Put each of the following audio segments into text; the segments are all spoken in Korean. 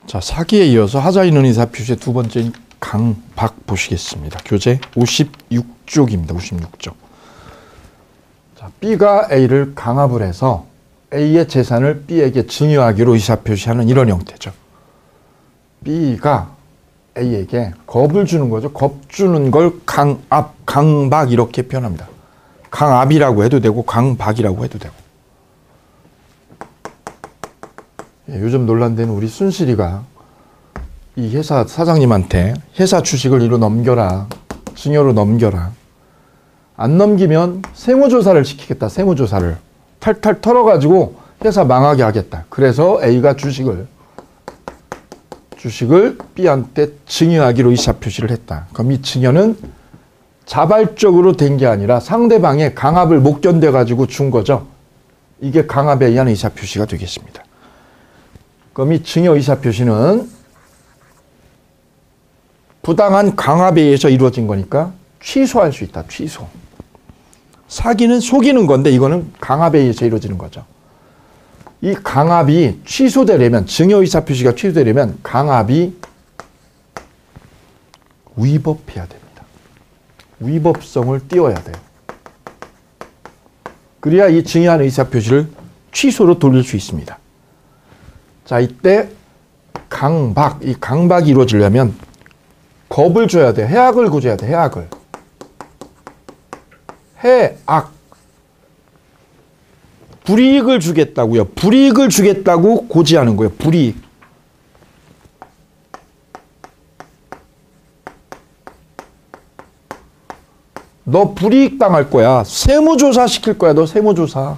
자, 사기에 이어서 하자 있는 의사표시의 두 번째인 강, 박 보시겠습니다. 교재 56쪽입니다. 56쪽. 자, B가 A를 강압을 해서 A의 재산을 B에게 증여하기로 의사표시하는 이런 형태죠. B가 A에게 겁을 주는 거죠. 겁 주는 걸 강압, 강박 이렇게 표현합니다. 강압이라고 해도 되고 강박이라고 해도 되고. 예, 요즘 논란되는 우리 순실이가 이 회사 사장님한테 회사 주식을 이로 넘겨라, 증여로 넘겨라. 안 넘기면 세무조사를 시키겠다. 세무조사를 탈탈 털어가지고 회사 망하게 하겠다. 그래서 A가 주식을 B한테 증여하기로 의사표시를 했다. 그럼 이 증여는 자발적으로 된 게 아니라 상대방의 강압을 못 견뎌가지고 준 거죠. 이게 강압에 의한 의사표시가 되겠습니다. 그럼 이 증여 의사표시는 부당한 강압에 의해서 이루어진 거니까 취소할 수 있다. 취소. 사기는 속이는 건데 이거는 강압에 의해서 이루어지는 거죠. 이 강압이 취소되려면, 증여 의사표시가 취소되려면 강압이 위법해야 됩니다. 위법성을 띄워야 돼요. 그래야 이 증여한 의사표시를 취소로 돌릴 수 있습니다. 자, 이때 강박, 이 강박이 이루어지려면 겁을 줘야 돼. 해악을 고져야 돼. 해악을. 해악. 불이익을 주겠다고요. 불이익을 주겠다고 고지하는 거예요. 불이익. 너 불이익 당할 거야. 세무조사 시킬 거야. 너 세무조사.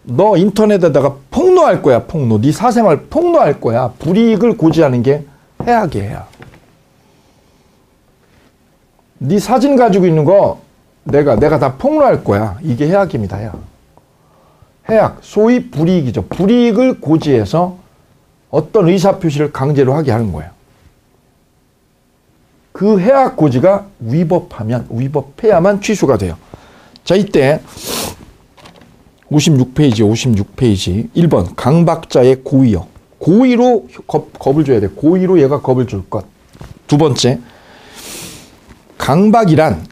너 인터넷에다가 폭로할 거야. 폭로. 네 사생활 폭로할 거야. 불이익을 고지하는 게 해악이에요. 해악. 네 사진 가지고 있는 거 내가 다 폭로할 거야. 이게 해악입니다. 해악. 해악, 소위 불이익이죠. 불이익을 고지해서 어떤 의사표시를 강제로 하게 하는 거예요. 그 해악 고지가 위법해야만 취소가 돼요. 자, 이때 56페이지 1번 강박자의 고의요. 고의로 겁을 줘야 돼. 고의로 얘가 겁을 줄 것. 두 번째, 강박이란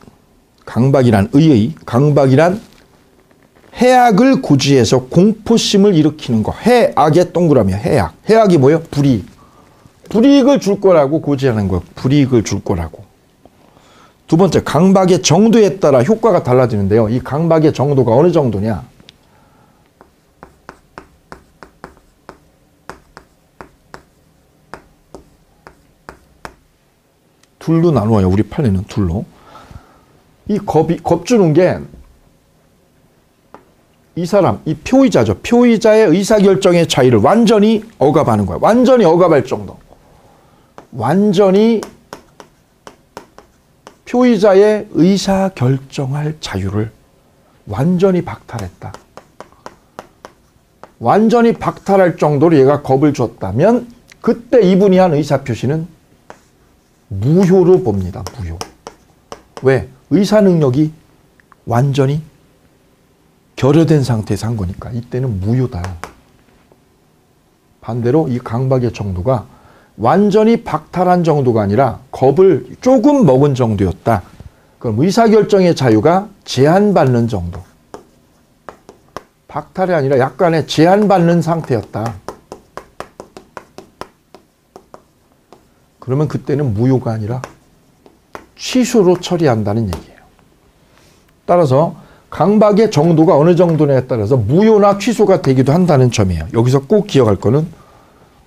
해악을 고지해서 공포심을 일으키는 거. 해악의 동그라미야. 해악. 해악이 뭐예요? 불이익. 불이익을 줄 거라고 고지하는 거예요. 불이익을 줄 거라고. 두 번째, 강박의 정도에 따라 효과가 달라지는데요. 이 강박의 정도가 어느 정도냐? 둘로 나누어요. 우리 판례는 둘로. 이 겁 주는 게 이 사람, 이 표의자죠. 표의자의 의사결정의 자유를 완전히 억압하는 거야. 완전히 억압할 정도. 완전히 표의자의 의사결정할 자유를 완전히 박탈했다. 완전히 박탈할 정도로 얘가 겁을 줬다면 그때 이분이 한 의사표시는 무효로 봅니다. 무효. 왜? 의사능력이 완전히 결여된 상태에서 한 거니까 이때는 무효다. 반대로 이 강박의 정도가 완전히 박탈한 정도가 아니라 겁을 조금 먹은 정도였다. 그럼 의사결정의 자유가 제한받는 정도. 박탈이 아니라 약간의 제한받는 상태였다. 그러면 그때는 무효가 아니라 취소로 처리한다는 얘기예요. 따라서 강박의 정도가 어느 정도냐에 따라서 무효나 취소가 되기도 한다는 점이에요. 여기서 꼭 기억할 거는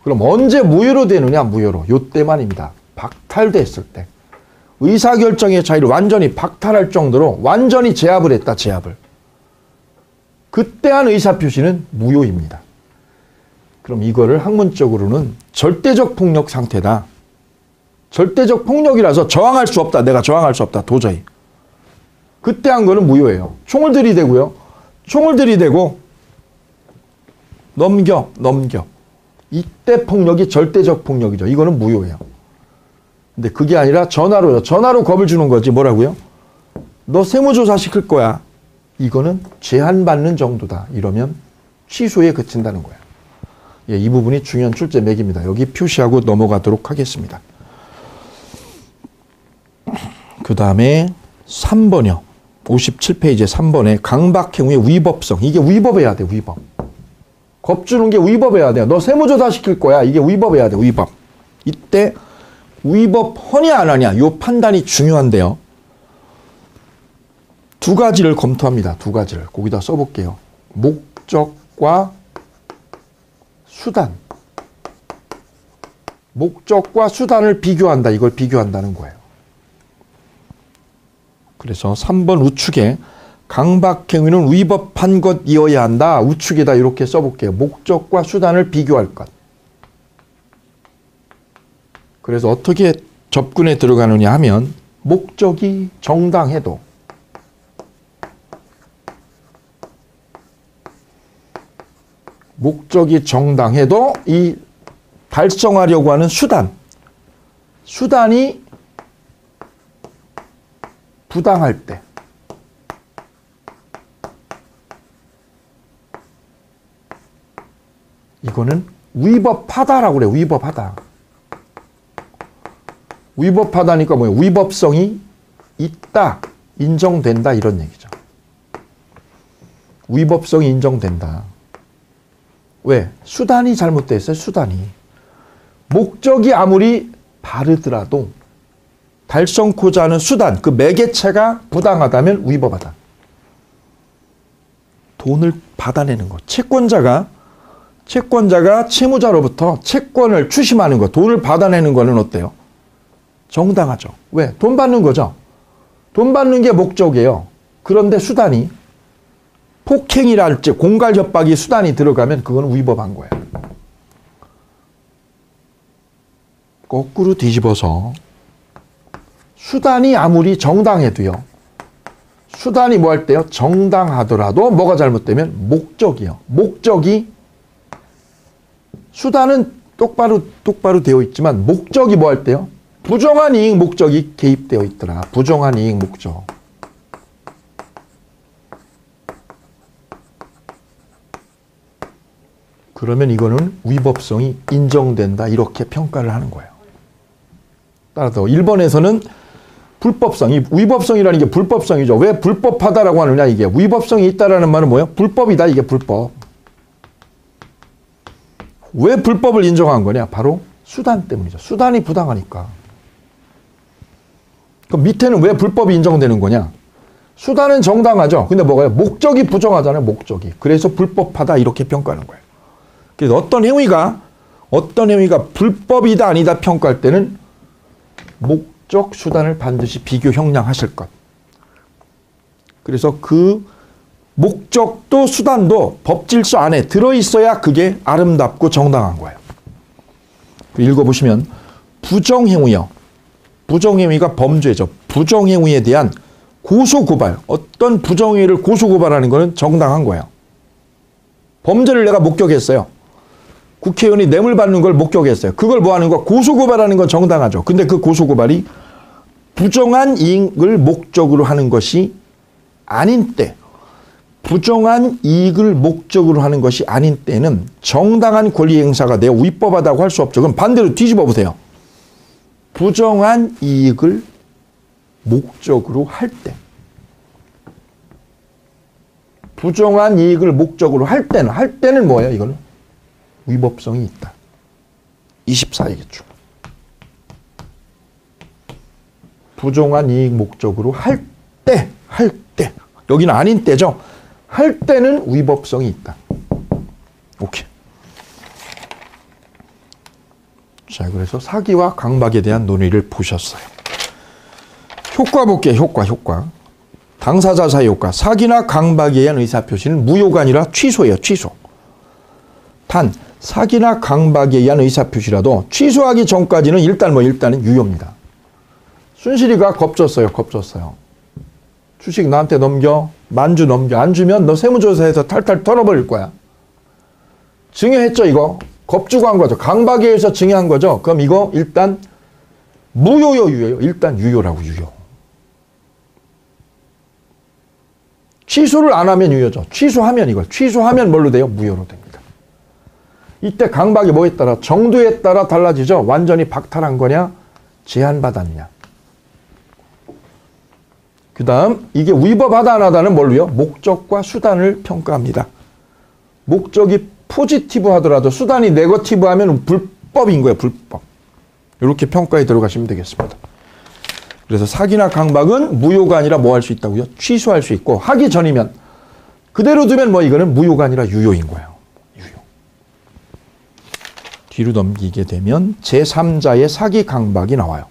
그럼 언제 무효로 되느냐? 무효로. 요때만입니다. 박탈됐을 때. 의사결정의 자유를 완전히 박탈할 정도로 완전히 제압을 했다. 제압을. 그때 한 의사표시는 무효입니다. 그럼 이거를 학문적으로는 절대적 폭력 상태다. 절대적 폭력이라서 저항할 수 없다. 내가 저항할 수 없다. 도저히. 그때 한 거는 무효예요. 총을 들이대고요. 총을 들이대고 넘겨. 이때 폭력이 절대적 폭력이죠. 이거는 무효예요. 근데 그게 아니라 전화로요. 전화로 겁을 주는 거지. 뭐라고요? 너 세무조사 시킬 거야. 이거는 제한받는 정도다. 이러면 취소에 그친다는 거야. 예, 이 부분이 중요한 출제 맥입니다. 여기 표시하고 넘어가도록 하겠습니다. 그 다음에 3번이요. 57페이지 3번에 강박행위의 위법성. 이게 위법해야 돼, 위법. 겁주는 게 위법해야 돼요. 너 세무조사 시킬 거야. 이게 위법해야 돼, 위법. 이때 위법하냐 안 하냐, 이 판단이 중요한데요. 두 가지를 검토합니다. 두 가지를. 거기다 써볼게요. 목적과 수단. 목적과 수단을 비교한다. 이걸 비교한다는 거예요. 그래서 3번 우측에 강박행위는 위법한 것이어야 한다. 우측에다 이렇게 써볼게요. 목적과 수단을 비교할 것. 그래서 어떻게 접근에 들어가느냐 하면 목적이 정당해도 이 달성하려고 하는 수단이 부당할 때 이거는 위법하다라고 그래요. 위법하다. 위법하다니까 뭐예요? 위법성이 있다, 인정된다 이런 얘기죠. 위법성이 인정된다. 왜? 수단이 잘못됐어요. 수단이. 목적이 아무리 바르더라도 달성코자 하는 수단, 그 매개체가 부당하다면 위법하다. 돈을 받아내는 것. 채권자가 채무자로부터 채권을 추심하는 것, 돈을 받아내는 거는 어때요? 정당하죠. 왜? 돈 받는 거죠. 돈 받는 게 목적이에요. 그런데 수단이 폭행이랄지 공갈 협박이 수단이 들어가면 그건 위법한 거예요. 거꾸로 뒤집어서 수단이 아무리 정당해도요. 수단이 뭐 할 때요? 정당하더라도 뭐가 잘못되면 목적이요. 수단은 똑바로 되어 있지만 목적이 뭐 할 때요? 부정한 이익 목적이 개입되어 있더라. 부정한 이익 목적. 그러면 이거는 위법성이 인정된다. 이렇게 평가를 하는 거예요. 따라서 1번에서는 불법성, 이 위법성이라는 게 불법성이죠. 왜 불법하다라고 하느냐 이게. 위법성이 있다라는 말은 뭐예요? 불법이다. 이게 불법. 왜 불법을 인정한 거냐? 바로 수단 때문이죠. 수단이 부당하니까. 그럼 밑에는 왜 불법이 인정되는 거냐? 수단은 정당하죠. 근데 뭐가요? 목적이 부정하잖아요. 목적이. 그래서 불법하다 이렇게 평가하는 거예요. 그래서 어떤 행위가 불법이다 아니다 평가할 때는 목적 수단을 반드시 비교 형량하실 것. 그래서 그 목적도 수단도 법질서 안에 들어있어야 그게 아름답고 정당한 거예요. 읽어보시면 부정행위요. 부정행위가 범죄죠. 부정행위에 대한 고소고발. 어떤 부정행위를 고소고발하는 것은 정당한 거예요. 범죄를 내가 목격했어요. 국회의원이 뇌물 받는 걸 목격했어요. 그걸 뭐 하는 거? 고소고발하는 건 정당하죠. 근데 그 고소고발이 부정한 이익을 목적으로 하는 것이 아닌 때, 부정한 이익을 목적으로 하는 것이 아닌 때는 정당한 권리 행사가 되어 위법하다고 할 수 없죠. 그럼 반대로 뒤집어 보세요. 부정한 이익을 목적으로 할 때, 부정한 이익을 목적으로 할 때는 뭐예요? 이거는 위법성이 있다. 24이겠죠. 부정한 이익 목적으로 할 때. 여기는 아닌 때죠. 할 때는 위법성이 있다. 오케이. 자, 그래서 사기와 강박에 대한 논의를 보셨어요. 효과 볼게요. 효과. 당사자 사이 효과. 사기나 강박에 의한 의사표시는 무효가 아니라 취소예요. 취소. 단 사기나 강박에 의한 의사표시라도 취소하기 전까지는 일단은 유효입니다. 순실이가 겁줬어요. 주식 나한테 넘겨. 만주 넘겨. 안 주면 너 세무조사에서 탈탈 털어버릴 거야. 증여했죠, 이거. 겁주고 한 거죠. 강박에 의해서 증여한 거죠. 그럼 이거 일단 무효요, 유효요? 일단 유효라고, 유효. 취소를 안 하면 유효죠. 취소하면 뭘로 돼요? 무효로 됩니다. 이때 강박이 뭐에 따라? 정도에 따라 달라지죠. 완전히 박탈한 거냐? 제한받았냐? 그 다음 이게 위법하다 안 하다는 뭘로요? 목적과 수단을 평가합니다. 목적이 포지티브 하더라도 수단이 네거티브 하면 불법인 거예요. 불법. 이렇게 평가에 들어가시면 되겠습니다. 그래서 사기나 강박은 무효가 아니라 뭐 할 수 있다고요? 취소할 수 있고, 하기 전이면 그대로 두면 뭐 이거는 무효가 아니라 유효인 거예요. 유효. 뒤로 넘기게 되면 제3자의 사기 강박이 나와요.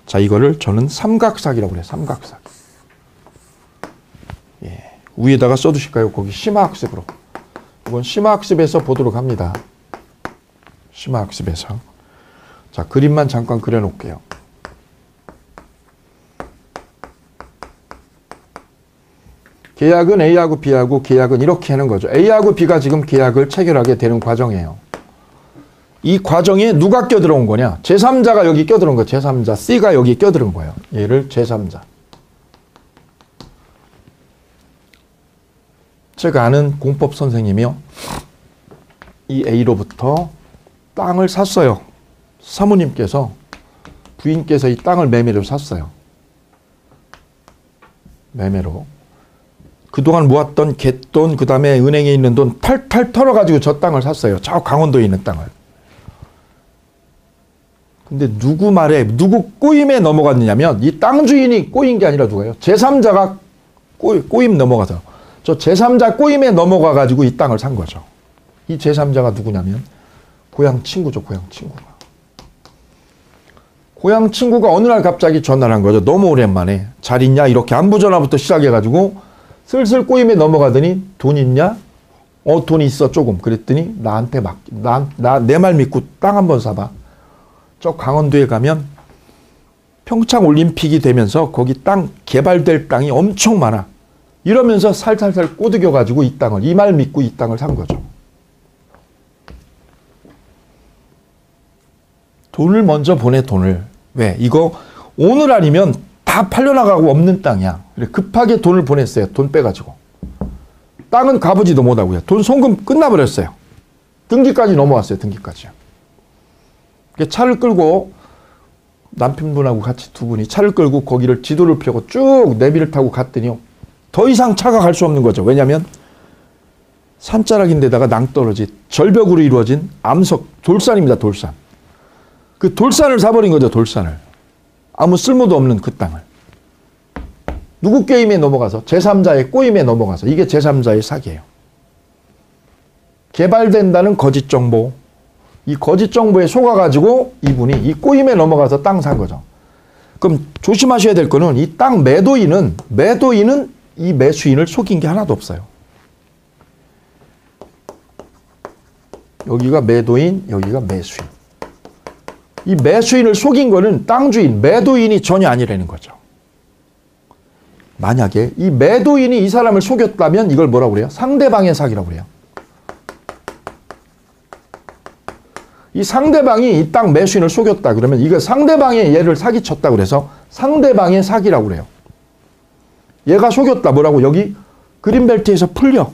자, 이거를 저는 삼각사기라고 그래요. 삼각사기. 예. 위에다가 써두실까요? 거기 심화학습으로. 이건 심화학습에서 보도록 합니다. 심화학습에서. 자, 그림만 잠깐 그려놓을게요. 계약은 A하고 B하고 계약은 이렇게 하는 거죠. A하고 B가 지금 계약을 체결하게 되는 과정이에요. 이 과정에 누가 껴들어온 거냐? 제3자가 여기 껴들어온 거예요. 제3자. C가 여기 껴들어온 거예요. 얘를 제3자. 제가 아는 공법 선생님이요. 이 A로부터 땅을 샀어요. 사모님께서, 부인께서 이 땅을 매매로 샀어요. 매매로. 그동안 모았던 갯돈, 그 다음에 은행에 있는 돈 탈탈 털어가지고 저 땅을 샀어요. 저 강원도에 있는 땅을. 근데 누구 말에, 누구 꼬임에 넘어갔느냐면 이 땅 주인이 꼬인 게 아니라 누가요? 제3자가 꼬임 넘어가서 저 제3자 꼬임에 넘어가가지고 이 땅을 산 거죠. 이 제3자가 누구냐면 고향 친구죠. 고향 친구가. 고향 친구가 어느 날 갑자기 전화를 한 거죠. 너무 오랜만에. 잘 있냐? 이렇게 안부 전화부터 시작해가지고 슬슬 꼬임에 넘어가더니 돈 있냐? 돈 있어 조금. 그랬더니 나한테 내 말 믿고 땅 한번 사봐. 저 강원도에 가면 평창 올림픽이 되면서 거기 땅 개발될 땅이 엄청 많아. 이러면서 살살살 꼬드겨가지고 이 땅을, 이 말 믿고 이 땅을 산 거죠. 돈을 먼저 보내, 돈을. 왜? 이거 오늘 아니면 다 팔려나가고 없는 땅이야. 그래, 급하게 돈을 보냈어요. 돈 빼가지고. 땅은 가보지도 못하고요. 돈 송금 끝나버렸어요. 등기까지 넘어왔어요. 등기까지. 차를 끌고 남편분하고 같이 두 분이 차를 끌고 거기를 지도를 펴고 쭉 내비를 타고 갔더니 더 이상 차가 갈 수 없는 거죠. 왜냐하면 산자락인데다가 낭떠러지 절벽으로 이루어진 암석, 돌산입니다. 돌산. 그 돌산을 사버린 거죠. 돌산을. 아무 쓸모도 없는 그 땅을. 누구 게임에 넘어가서 제3자의 꼬임에 넘어가서 이게 제3자의 사기예요. 개발된다는 거짓 정보. 이 거짓 정보에 속아가지고 이분이 이 꼬임에 넘어가서 땅 산 거죠. 그럼 조심하셔야 될 거는 이 땅 매도인은 이 매수인을 속인 게 하나도 없어요. 여기가 매도인, 여기가 매수인. 이 매수인을 속인 거는 땅 주인, 매도인이 전혀 아니라는 거죠. 만약에 이 매도인이 이 사람을 속였다면 이걸 뭐라고 그래요? 상대방의 사기라고 그래요. 이 상대방이 이 땅 매수인을 속였다 그러면 이거 상대방의 얘를 사기쳤다 그래서 상대방의 사기라고 그래요. 얘가 속였다. 뭐라고? 여기 그린벨트에서 풀려.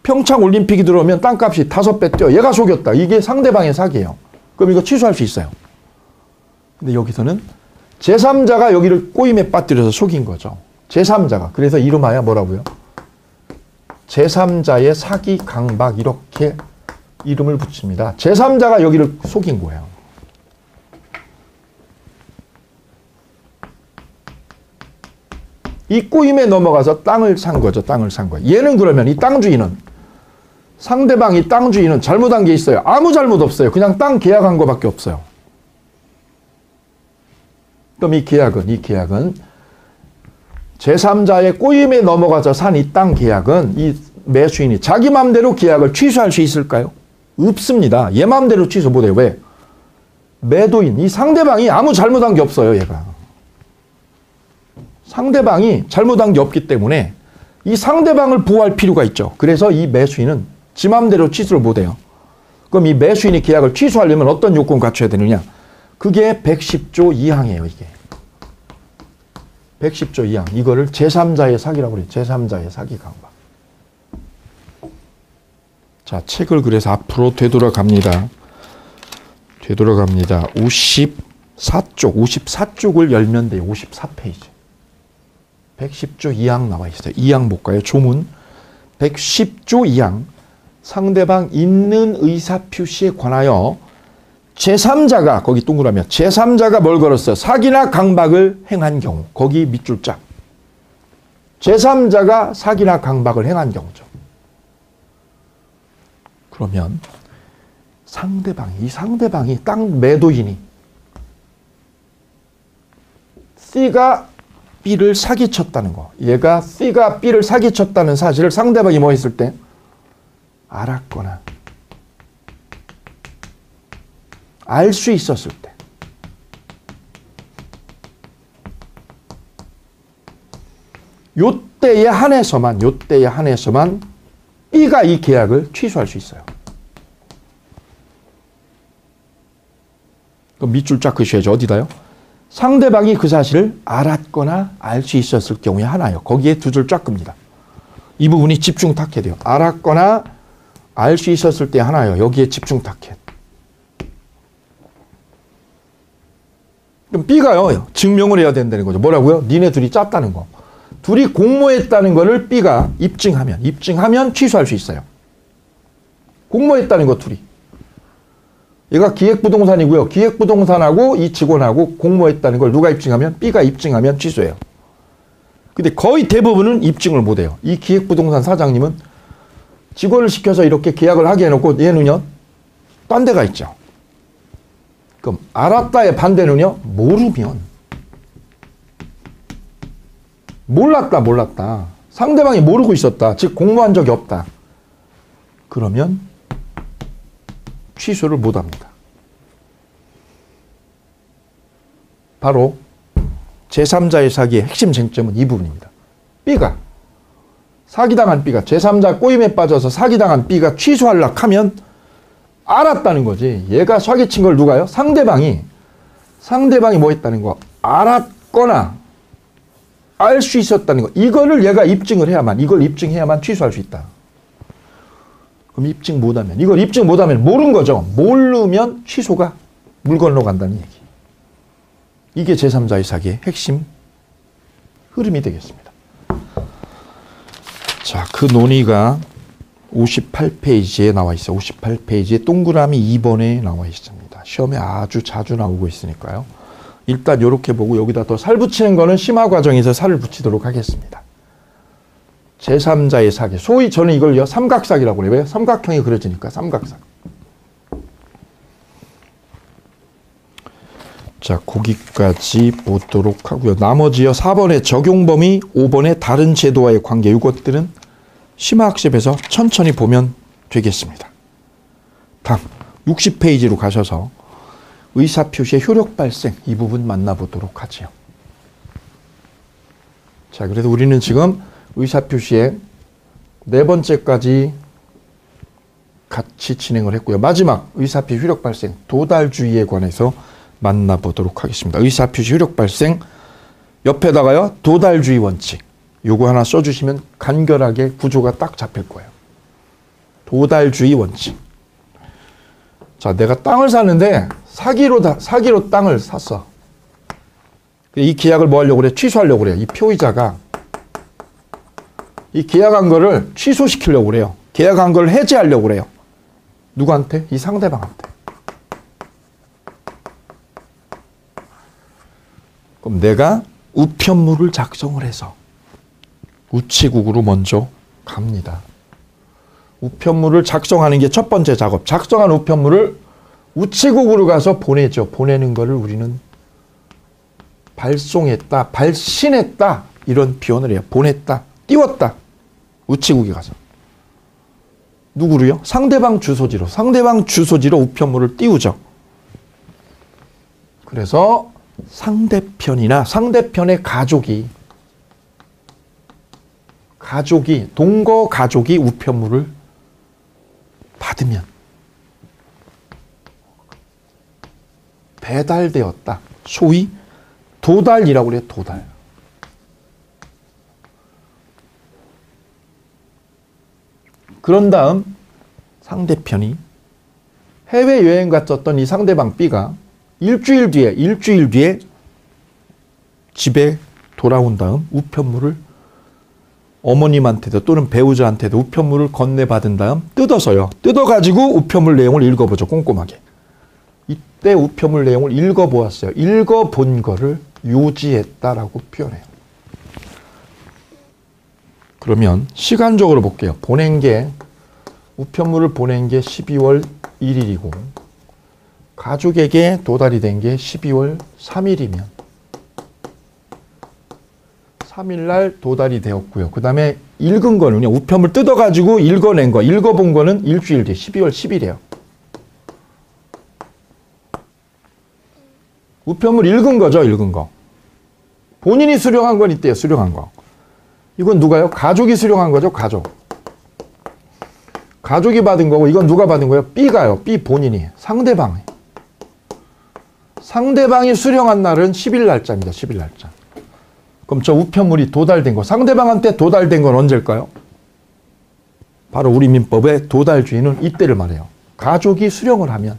평창 올림픽이 들어오면 땅값이 5배 뛰어. 얘가 속였다. 이게 상대방의 사기예요. 그럼 이거 취소할 수 있어요. 근데 여기서는 제3자가 여기를 꼬임에 빠뜨려서 속인 거죠. 제3자가. 그래서 이름하여 뭐라고요? 제3자의 사기 강박 이렇게 이름을 붙입니다. 제3자가 여기를 속인 거예요. 이 꼬임에 넘어가서 땅을 산 거죠. 땅을 산 거예요. 얘는 그러면 이 땅 주인은 상대방이 땅 주인은 잘못한 게 있어요. 아무 잘못 없어요. 그냥 땅 계약한 거밖에 없어요. 그럼 이 계약은 제3자의 꼬임에 넘어가서 산 이 땅 계약은 이 매수인이 자기 마음대로 계약을 취소할 수 있을까요? 없습니다. 얘 마음대로 취소 못해요. 왜? 매도인, 이 상대방이 아무 잘못한 게 없어요. 얘가. 상대방이 잘못한 게 없기 때문에 이 상대방을 보호할 필요가 있죠. 그래서 이 매수인은 지 마음대로 취소를 못해요. 그럼 이 매수인이 계약을 취소하려면 어떤 요건을 갖춰야 되느냐? 그게 110조 2항이에요. 이게. 110조 2항. 이거를 제3자의 사기라고 그래요. 제3자의 사기 강박. 자, 책을 그래서 앞으로 되돌아갑니다. 54쪽을 열면 돼요. 54페이지. 110조 2항 나와 있어요. 2항 볼까요? 조문. 110조 2항. 상대방 있는 의사표시에 관하여 제3자가, 거기 동그라미, 제3자가 뭘 걸었어요? 사기나 강박을 행한 경우. 거기 밑줄 짝. 제3자가 사기나 강박을 행한 경우죠. 그러면 이 상대방이 땅 매도인이 C가 B를 사기쳤다는 거. 얘가 C가 B를 사기쳤다는 사실을 상대방이 뭐 했을 때? 알았거나 알 수 있었을 때. 요때에 한해서만 B가 이 계약을 취소할 수 있어요. 그럼 밑줄 쫙 그으셔야죠. 어디다요? 상대방이 그 사실을 알았거나 알 수 있었을 경우에 하나요. 거기에 두 줄 쫙 끕니다. 이 부분이 집중 타켓이에요. 알았거나 알 수 있었을 때 하나요. 여기에 집중 타켓. 그럼 B가요. 증명을 해야 된다는 거죠. 뭐라고요? 니네 둘이 짰다는 거. 둘이 공모했다는 거를 B가 입증하면 취소할 수 있어요. 공모했다는 거 둘이. 얘가 기획부동산이고요. 기획부동산하고 이 직원하고 공모했다는 걸 누가 입증하면? B가 입증하면 취소해요. 근데 거의 대부분은 입증을 못해요. 이 기획부동산 사장님은 직원을 시켜서 이렇게 계약을 하게 해놓고 얘는요, 딴 데가 있죠. 그럼 알았다의 반대는요, 모르면. 몰랐다. 상대방이 모르고 있었다. 즉 공모한 적이 없다. 그러면 취소를 못합니다. 바로 제3자의 사기의 핵심 쟁점은 이 부분입니다. B가 사기당한 B가 제3자 꼬임에 빠져서 사기당한 B가 취소하려고 하면 알았다는 거지. 얘가 사기친 걸 누가요? 상대방이 뭐 했다는 거. 알았거나 알 수 있었다는 거. 이거를 얘가 입증을 해야만, 이걸 입증해야만 취소할 수 있다. 그럼 이걸 입증 못하면 모른 거죠. 모르면 취소가 물 건너간다는 얘기. 이게 제3자의 사기의 핵심 흐름이 되겠습니다. 자, 그 논의가 58페이지에 나와 있어요. 58페이지에 동그라미 2번에 나와 있습니다. 시험에 아주 자주 나오고 있으니까요. 일단 이렇게 보고 여기다 더 살 붙이는 거는 심화 과정에서 살을 붙이도록 하겠습니다. 제3자의 사기. 소위 저는 이걸요, 삼각사기라고 그래요. 왜? 삼각형이 그려지니까 삼각사기. 자, 거기까지 보도록 하고요. 나머지요, 4번의 적용 범위, 5번의 다른 제도와의 관계, 이것들은 심화학습에서 천천히 보면 되겠습니다. 다음 60페이지로 가셔서 의사표시의 효력 발생, 이 부분 만나보도록 하죠. 자, 그래서 우리는 지금 의사표시의 네 번째까지 같이 진행을 했고요. 마지막 의사표시 효력 발생, 도달주의에 관해서 만나보도록 하겠습니다. 의사표시 효력 발생, 옆에다가요, 도달주의 원칙. 요거 하나 써주시면 간결하게 구조가 딱 잡힐 거예요. 도달주의 원칙. 자, 내가 땅을 샀는데 사기로 땅을 샀어. 이 계약을 뭐 하려고 그래? 취소하려고 그래요. 이 표의자가 이 계약한 거를 취소시키려고 그래요. 계약한 걸 해지하려고 그래요. 누구한테? 이 상대방한테. 그럼 내가 우편물을 작성을 해서 우체국으로 먼저 갑니다. 우편물을 작성하는 게 첫 번째 작업. 작성한 우편물을 우체국으로 가서 보내죠. 보내는 거를 우리는 발송했다, 발신했다, 이런 표현을 해요. 보냈다, 띄웠다. 우체국에 가서. 누구로요? 상대방 주소지로. 상대방 주소지로 우편물을 띄우죠. 그래서 상대편이나 상대편의 동거 가족이 우편물을 받으면 배달되었다. 소위 도달이라고 그래요. 도달. 그런 다음 상대편이 해외여행 갔었던 이 상대방 B가 일주일 뒤에 집에 돌아온 다음 우편물을 어머님한테도 또는 배우자한테도 우편물을 건네받은 다음 뜯어가지고 우편물 내용을 읽어보죠. 꼼꼼하게. 이때 우편물 내용을 읽어보았어요. 읽어본 거를 요지했다라고 표현해요. 그러면 시간적으로 볼게요. 우편물을 보낸 게 12월 1일이고 가족에게 도달이 된 게 12월 3일이면 3일날 도달이 되었고요. 그 다음에 읽은 거는요. 우편물 뜯어가지고 읽어낸 거, 읽어본 거는 일주일 뒤 12월 10일이에요. 우편물 읽은 거죠. 읽은 거. 본인이 수령한 건 이때요. 수령한 거. 이건 누가요? 가족이 수령한 거죠. 가족이 받은 거고 이건 누가 받은 거예요? B가요. B 본인이. 상대방이 수령한 날은 10일 날짜입니다. 10일 날짜. 그럼 저 우편물이 도달된 거. 상대방한테 도달된 건 언제일까요? 바로 우리 민법의 도달주의는 이때를 말해요. 가족이 수령을 하면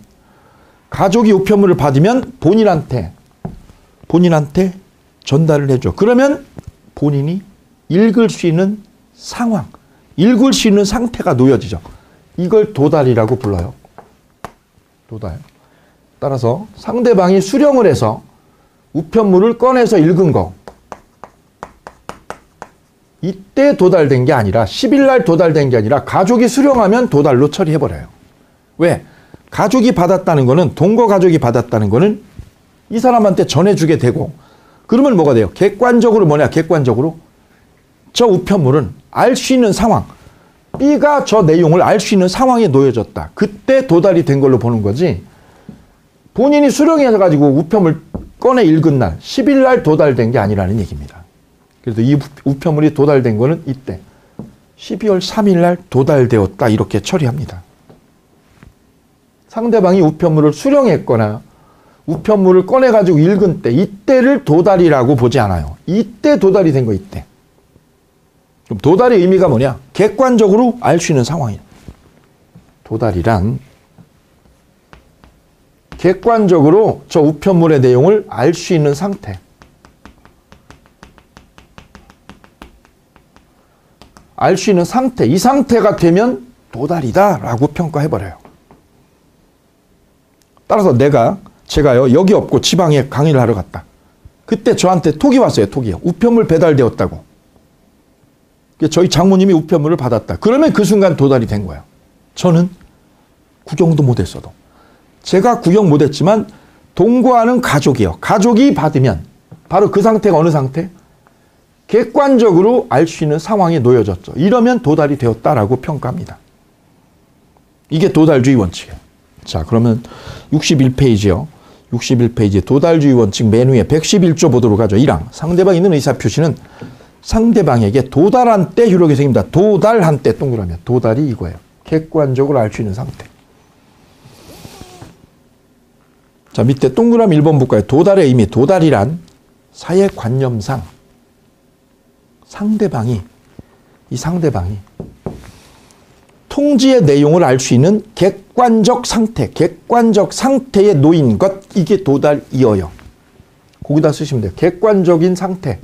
가족이 우편물을 받으면 본인한테 전달을 해줘. 그러면 본인이 읽을 수 있는 상황, 읽을 수 있는 상태가 놓여지죠. 이걸 도달이라고 불러요. 도달. 따라서 상대방이 수령을 해서 우편물을 꺼내서 읽은 거. 이때 도달된 게 아니라 10일 날 도달된 게 아니라 가족이 수령하면 도달로 처리해버려요. 왜? 가족이 받았다는 거는 동거 가족이 받았다는 거는 이 사람한테 전해주게 되고 그러면 뭐가 돼요? 객관적으로 뭐냐? 객관적으로 저 우편물은 알 수 있는 상황 B가 저 내용을 알 수 있는 상황에 놓여졌다. 그때 도달이 된 걸로 보는 거지 본인이 수령해가지고 우편물 꺼내 읽은 날 10일 날 도달된 게 아니라는 얘기입니다. 그래서 이 우편물이 도달된 거는 이때 12월 3일 날 도달되었다 이렇게 처리합니다. 상대방이 우편물을 수령했거나 우편물을 꺼내가지고 읽은 때 이때를 도달이라고 보지 않아요. 이때 도달이 된 거 이때. 그럼 도달의 의미가 뭐냐? 객관적으로 알 수 있는 상황이에요. 도달이란 객관적으로 저 우편물의 내용을 알 수 있는 상태. 알 수 있는 상태. 이 상태가 되면 도달이다라고 평가해버려요. 따라서 제가요 여기 없고 지방에 강의를 하러 갔다. 그때 저한테 톡이 왔어요. 톡이요. 우편물 배달되었다고. 저희 장모님이 우편물을 받았다. 그러면 그 순간 도달이 된 거예요. 저는 구경도 못했어도. 제가 구경 못했지만 동거하는 가족이요. 가족이 받으면 바로 그 상태가 어느 상태? 객관적으로 알 수 있는 상황에 놓여졌죠. 이러면 도달이 되었다라고 평가합니다. 이게 도달주의 원칙이에요. 자, 그러면 61페이지요. 61페이지 도달주의 원칙 맨 위에 111조 보도록 하죠. 1항. 상대방이 있는 의사표시는 상대방에게 도달한 때 효력이 생깁니다. 도달한 때 동그라미. 도달이 이거예요. 객관적으로 알 수 있는 상태. 자, 밑에 동그라미 1번 볼까요? 도달의 의미. 도달이란 사회관념상 이 상대방이 통지의 내용을 알 수 있는 객관적 상태에 놓인 것, 이게 도달이어요. 거기다 쓰시면 돼요. 객관적인 상태.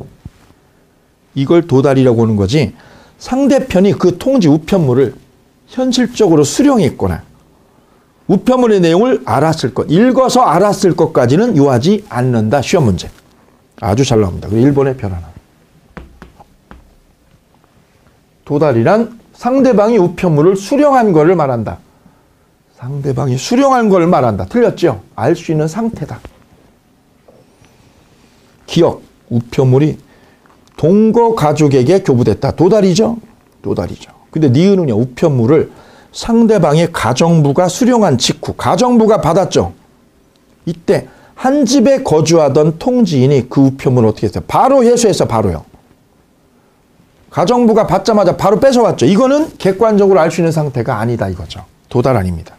이걸 도달이라고 하는 거지, 상대편이 그 통지 우편물을 현실적으로 수령했거나 우편물의 내용을 알았을 것, 읽어서 알았을 것까지는 요하지 않는다. 시험 문제. 아주 잘 나옵니다. 1번의 변화나. 도달이란 상대방이 우편물을 수령한 것을 말한다. 상대방이 수령한 걸 말한다. 틀렸죠? 알 수 있는 상태다. 기억, 우편물이 동거 가족에게 교부됐다. 도달이죠? 도달이죠. 근데 니은은요, 우편물을 상대방의 가정부가 수령한 직후, 가정부가 받았죠? 이때 한 집에 거주하던 통지인이 그 우편물을 어떻게 했어요? 바로 회수해서 바로요. 가정부가 받자마자 바로 뺏어왔죠. 이거는 객관적으로 알 수 있는 상태가 아니다 이거죠. 도달 아닙니다.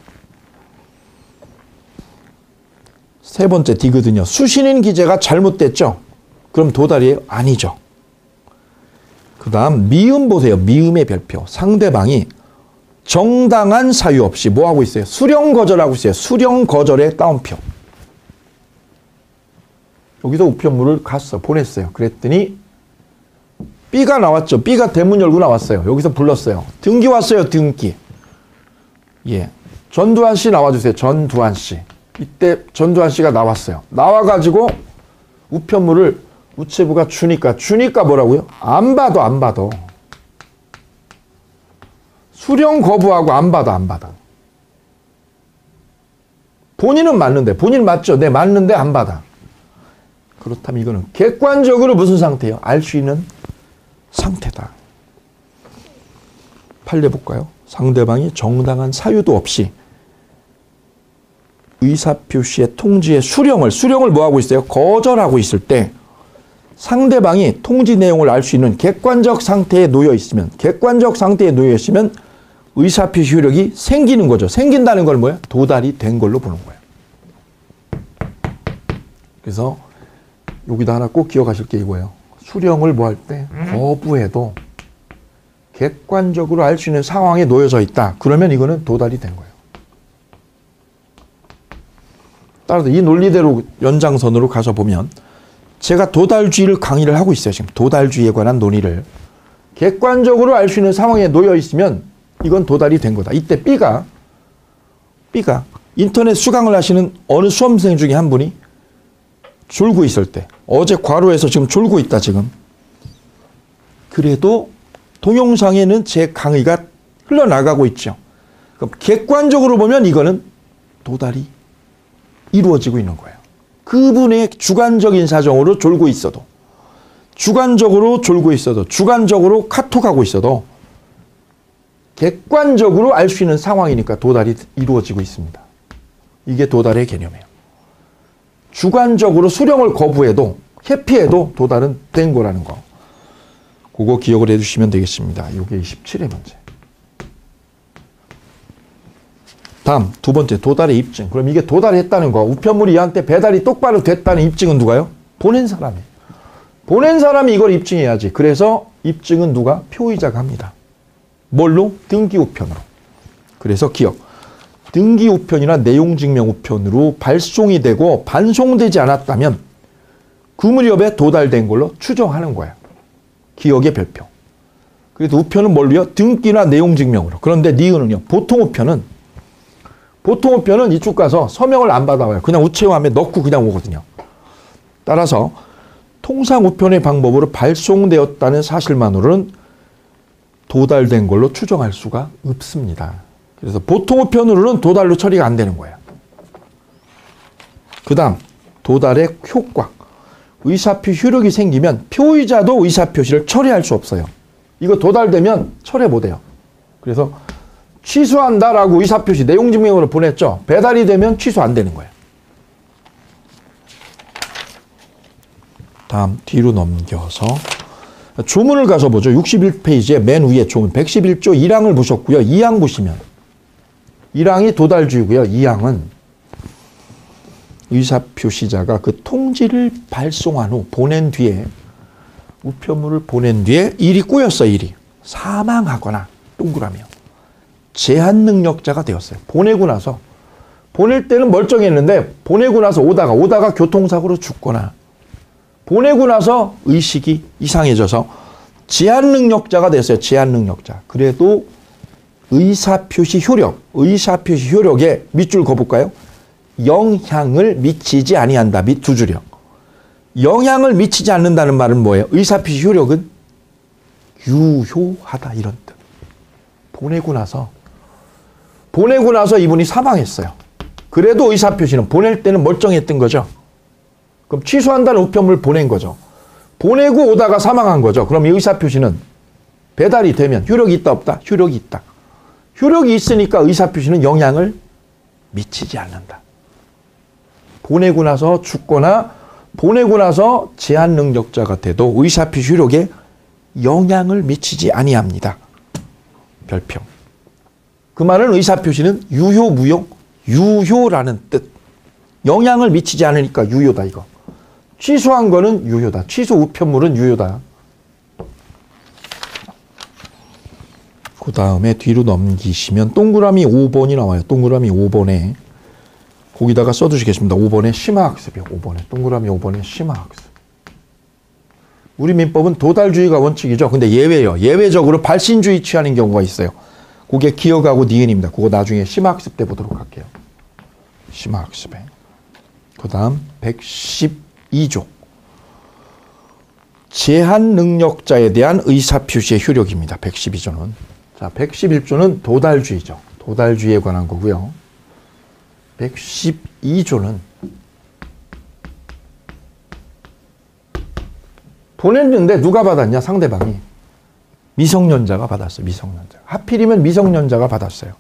세 번째 D거든요. 수신인 기재가 잘못됐죠. 그럼 도달이에요? 아니죠. 그 다음 미음 보세요. 미음의 별표. 상대방이 정당한 사유 없이 뭐 하고 있어요? 수령 거절하고 있어요. 수령 거절의 따옴표. 여기서 우편물을 보냈어요. 그랬더니 B가 나왔죠. B가 대문 열고 나왔어요. 여기서 불렀어요. 등기 왔어요. 등기. 예. 전두환 씨 나와주세요. 전두환 씨. 이때 전두환 씨가 나왔어요. 나와가지고 우편물을 우체부가 주니까 뭐라고요? 안 받아. 수령 거부하고 안 받아. 본인은 맞는데, 본인 맞죠? 네, 맞는데 안 받아. 그렇다면 이거는 객관적으로 무슨 상태예요? 알 수 있는 상태다. 판례 볼까요? 상대방이 정당한 사유도 없이 의사표시의 통지의 수령을 뭐 하고 있어요? 거절하고 있을 때 상대방이 통지 내용을 알 수 있는 객관적 상태에 놓여 있으면 의사표시 효력이 생기는 거죠. 생긴다는 건 뭐예요? 도달이 된 걸로 보는 거예요. 그래서 여기다 하나 꼭 기억하실 게 이거예요. 수령을 뭐 할 때 거부해도 객관적으로 알 수 있는 상황에 놓여져 있다. 그러면 이거는 도달이 된 거예요. 따라서 이 논리대로 연장선으로 가서 보면 제가 도달주의를 강의를 하고 있어요. 지금 도달주의에 관한 논의를. 객관적으로 알 수 있는 상황에 놓여 있으면 이건 도달이 된 거다. 이때 B가 인터넷 수강을 하시는 어느 수험생 중에 한 분이 졸고 있을 때 어제 과로해서 지금 졸고 있다 지금. 그래도 동영상에는 제 강의가 흘러나가고 있죠. 그럼 객관적으로 보면 이거는 도달이 이루어지고 있는 거예요. 그분의 주관적인 사정으로 졸고 있어도 주관적으로 카톡하고 있어도 객관적으로 알 수 있는 상황이니까 도달이 이루어지고 있습니다. 이게 도달의 개념이에요. 주관적으로 수령을 거부해도 회피해도 도달은 된 거라는 거. 그거 기억을 해주시면 되겠습니다. 이게 27의 문제. 다음 두 번째 도달의 입증. 그럼 이게 도달했다는 거. 우편물이 얘한테 배달이 똑바로 됐다는 입증은 누가요? 보낸 사람이에요. 보낸 사람이 이걸 입증해야지. 그래서 입증은 누가? 표의자가 합니다. 뭘로? 등기우편으로. 그래서 기억. 등기우편이나 내용증명우편으로 발송이 되고 반송되지 않았다면 그 무렵에 도달된 걸로 추정하는 거예요. 기억의 별표. 그래도 우편은 뭘로요? 등기나 내용증명으로. 그런데 니은은요. 보통우편은 이쪽 가서 서명을 안 받아와요. 그냥 우체함에 넣고 그냥 오거든요. 따라서 통상 우편의 방법으로 발송되었다는 사실만으로는 도달된 걸로 추정할 수가 없습니다. 그래서 보통 우편으로는 도달로 처리가 안 되는 거예요. 그 다음 도달의 효과. 의사표시 효력이 생기면 표의자도 의사표시를 철회할 수 없어요. 이거 도달되면 철회 못해요. 그래서 취소한다라고 의사표시 내용증명으로 보냈죠. 배달이 되면 취소 안 되는 거예요. 다음 뒤로 넘겨서 조문을 가서 보죠. 61페이지에 맨 위에 조문 111조 1항을 보셨고요. 2항 보시면 1항이 도달주의고요. 2항은 의사표시자가 그 통지를 발송한 후 보낸 뒤에 우편물을 보낸 뒤에 일이 꼬였어. 일이 사망하거나 동그라미요. 제한 능력자가 되었어요. 보내고 나서 보낼 때는 멀쩡했는데 보내고 나서 오다가 교통사고로 죽거나 보내고 나서 의식이 이상해져서 제한 능력자가 됐어요. 제한 능력자. 그래도 의사표시 효력에 밑줄 그어볼까요? 영향을 미치지 아니한다. 밑 두 줄이요. 영향을 미치지 않는다는 말은 뭐예요? 의사표시 효력은 유효하다 이런 뜻. 보내고 나서 이분이 사망했어요. 그래도 의사표시는 보낼 때는 멀쩡했던 거죠. 그럼 취소한다는 우편물 보낸 거죠. 보내고 오다가 사망한 거죠. 그럼 이 의사표시는 배달이 되면 효력이 있다 없다? 효력이 있다. 효력이 있으니까 의사표시는 영향을 미치지 않는다. 보내고 나서 죽거나 보내고 나서 제한 능력자가 돼도 의사표시 효력에 영향을 미치지 아니합니다. 별표. 그 말은 의사표시는 유효, 무효? 유효라는 뜻. 영향을 미치지 않으니까 유효다 이거. 취소한 거는 유효다. 취소 우편물은 유효다. 그 그 다음에 뒤로 넘기시면 동그라미 5번이 나와요. 동그라미 5번에 거기다가 써두시겠습니다. 5번에 심화학습이요. 5번에 동그라미 5번에 심화학습. 우리 민법은 도달주의가 원칙이죠. 근데 예외요. 예외적으로 발신주의 취하는 경우가 있어요. 그게 기억하고 니은입니다. 그거 나중에 심화학습 때 보도록 할게요. 심화학습에. 그 다음 112조. 제한 능력자에 대한 의사표시의 효력입니다. 112조는. 자, 111조는 도달주의죠. 도달주의에 관한 거고요. 112조는 보냈는데 누가 받았냐? 상대방이. 미성년자가 받았어요. 미성년자. 하필이면 미성년자가 받았어요.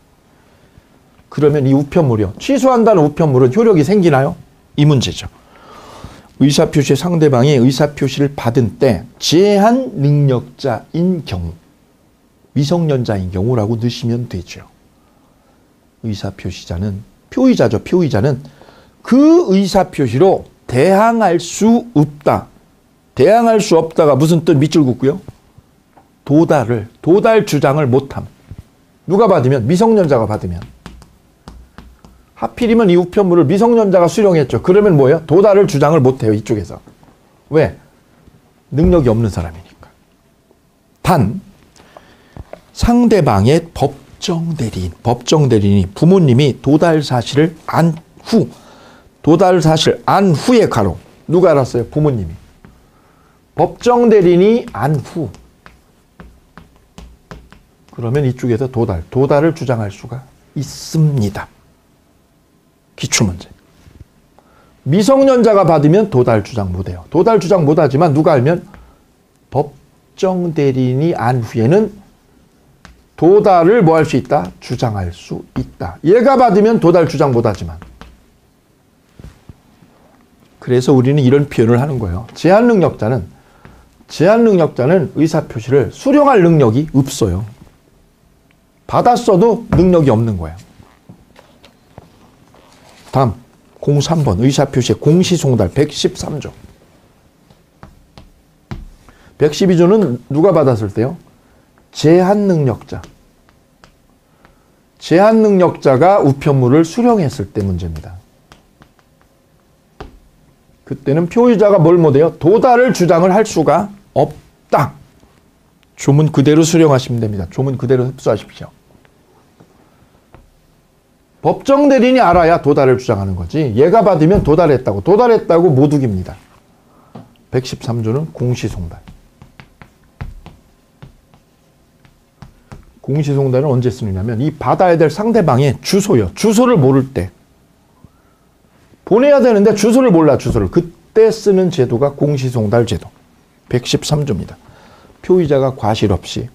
그러면 이 우편물이요. 취소한다는 우편물은 효력이 생기나요? 이 문제죠. 의사표시 상대방이 의사표시를 받은 때 제한 능력자인 경우, 미성년자인 경우라고 넣으시면 되죠. 의사표시자는, 표의자죠. 표의자는 그 의사표시로 대항할 수 없다. 대항할 수 없다가 무슨 뜻 밑줄 긋고요? 도달 주장을 못함. 누가 받으면? 미성년자가 받으면. 하필이면 이 우편물을 미성년자가 수령했죠. 그러면 뭐예요? 도달을 주장을 못해요. 이쪽에서. 왜? 능력이 없는 사람이니까. 단 상대방의 법정대리인이 부모님이 도달 사실을 안 후에 가로. 누가 알았어요? 부모님이. 법정대리인이 안 후. 그러면 이쪽에서 도달을 주장할 수가 있습니다. 기출문제. 미성년자가 받으면 도달 주장 못해요. 도달 주장 못하지만 누가 알면 법정대리인이 안 후에는 도달을 뭐 할 수 있다? 주장할 수 있다. 얘가 받으면 도달 주장 못하지만. 그래서 우리는 이런 표현을 하는 거예요. 제한 능력자는 의사표시를 수령할 능력이 없어요. 받았어도 능력이 없는 거예요. 다음 03번 의사표시의 공시송달 113조. 112조는 누가 받았을 때요? 제한능력자. 제한능력자가 우편물을 수령했을 때 문제입니다. 그때는 표의자가 뭘 못해요? 도달을 주장을 할 수가 없다. 조문 그대로 수령하시면 됩니다. 조문 그대로 흡수하십시오. 법정대리인이 알아야 도달을 주장하는 거지. 얘가 받으면 도달했다고 못 우깁니다. 113조는 공시송달. 공시송달은 언제 쓰느냐면 이 받아야 될 상대방의 주소요. 주소를 모를 때. 보내야 되는데 주소를 몰라. 그때 쓰는 제도가 공시송달 제도. 113조입니다. 표의자가 과실 없이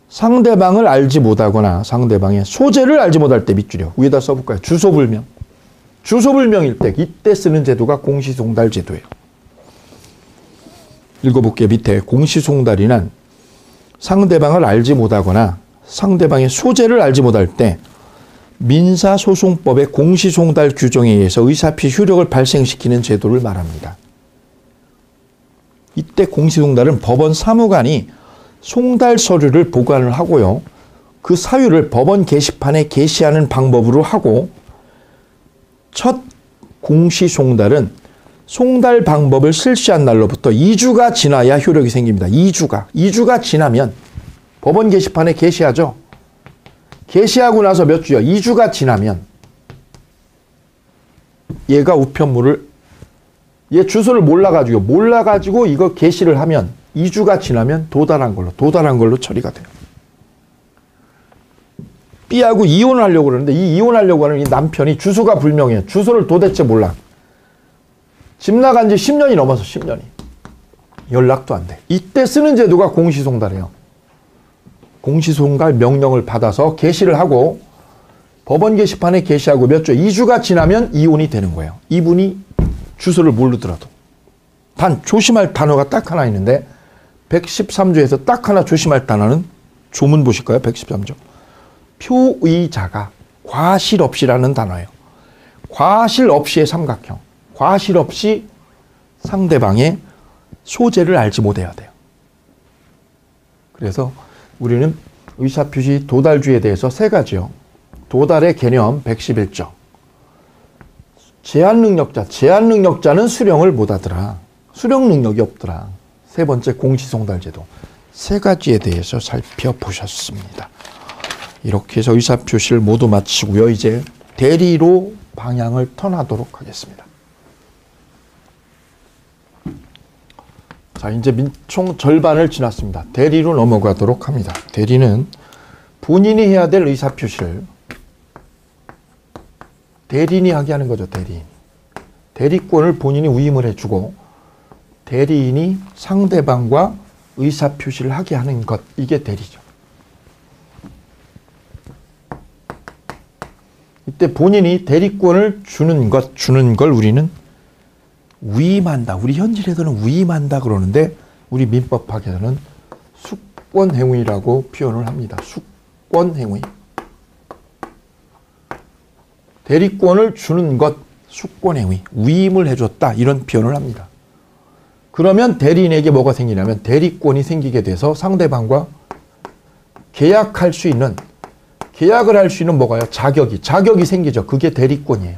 상대방을 알지 못하거나 상대방의 소재를 알지 못할 때 밑줄이요. 위에다 써볼까요? 주소불명. 주소불명일 때 이때 쓰는 제도가 공시송달 제도예요. 읽어볼게요. 밑에 공시송달이란 상대방을 알지 못하거나 상대방의 소재를 알지 못할 때 민사소송법의 공시송달 규정에 의해서 의사표시 효력을 발생시키는 제도를 말합니다. 이때 공시송달은 법원 사무관이 송달 서류를 보관을 하고요. 그 사유를 법원 게시판에 게시하는 방법으로 하고 첫 공시송달은 송달 방법을 실시한 날로부터 2주가 지나야 효력이 생깁니다. 2주가 지나면 법원 게시판에 게시하죠. 게시하고 나서 몇 주요? 2주가 지나면 얘가 우편물을 얘 주소를 몰라가지고 이거 게시를 하면 2주가 지나면 도달한 걸로 처리가 돼요. B하고 이혼을 하려고 그러는데 이 이혼하려고 하는 이 남편이 주소가 불명해요. 주소를 도대체 몰라. 집 나간 지 10년이 넘어서 10년이. 연락도 안 돼. 이때 쓰는 제도가 공시송달이에요. 공시송달 명령을 받아서 게시를 하고 법원 게시판에 게시하고 몇 주, 2주가 지나면 이혼이 되는 거예요. 이분이 주소를 모르더라도. 단 조심할 단어가 딱 하나 있는데 113조에서 딱 하나 조심할 단어는 조문 보실까요? 113조. 표의자가 과실 없이라는 단어예요. 과실 없이의 삼각형. 과실 없이 상대방의 소재를 알지 못해야 돼요. 그래서 우리는 의사표시 도달주의에 대해서 세 가지요. 도달의 개념 111조. 제한능력자는 수령을 못하더라. 수령 능력이 없더라. 세 번째 공시송달제도. 세 가지에 대해서 살펴보셨습니다. 이렇게 해서 의사표시를 모두 마치고요. 이제 대리로 방향을 턴하도록 하겠습니다. 자, 이제 총 절반을 지났습니다. 대리로 넘어가도록 합니다. 대리는 본인이 해야 될 의사표시를 대리인이 하게 하는 거죠. 대리인. 대리권을 본인이 위임을 해주고 대리인이 상대방과 의사표시를 하게 하는 것. 이게 대리죠. 이때 본인이 대리권을 주는 걸 우리는 위임한다. 우리 현실에서는 위임한다 그러는데 우리 민법학에서는 숙권행위라고 표현을 합니다. 숙권행위. 대리권을 주는 것, 숙권행위. 위임을 해줬다. 이런 표현을 합니다. 그러면 대리인에게 뭐가 생기냐면 대리권이 생기게 돼서 상대방과 계약을 할 수 있는 뭐가요? 자격이 생기죠. 그게 대리권이에요.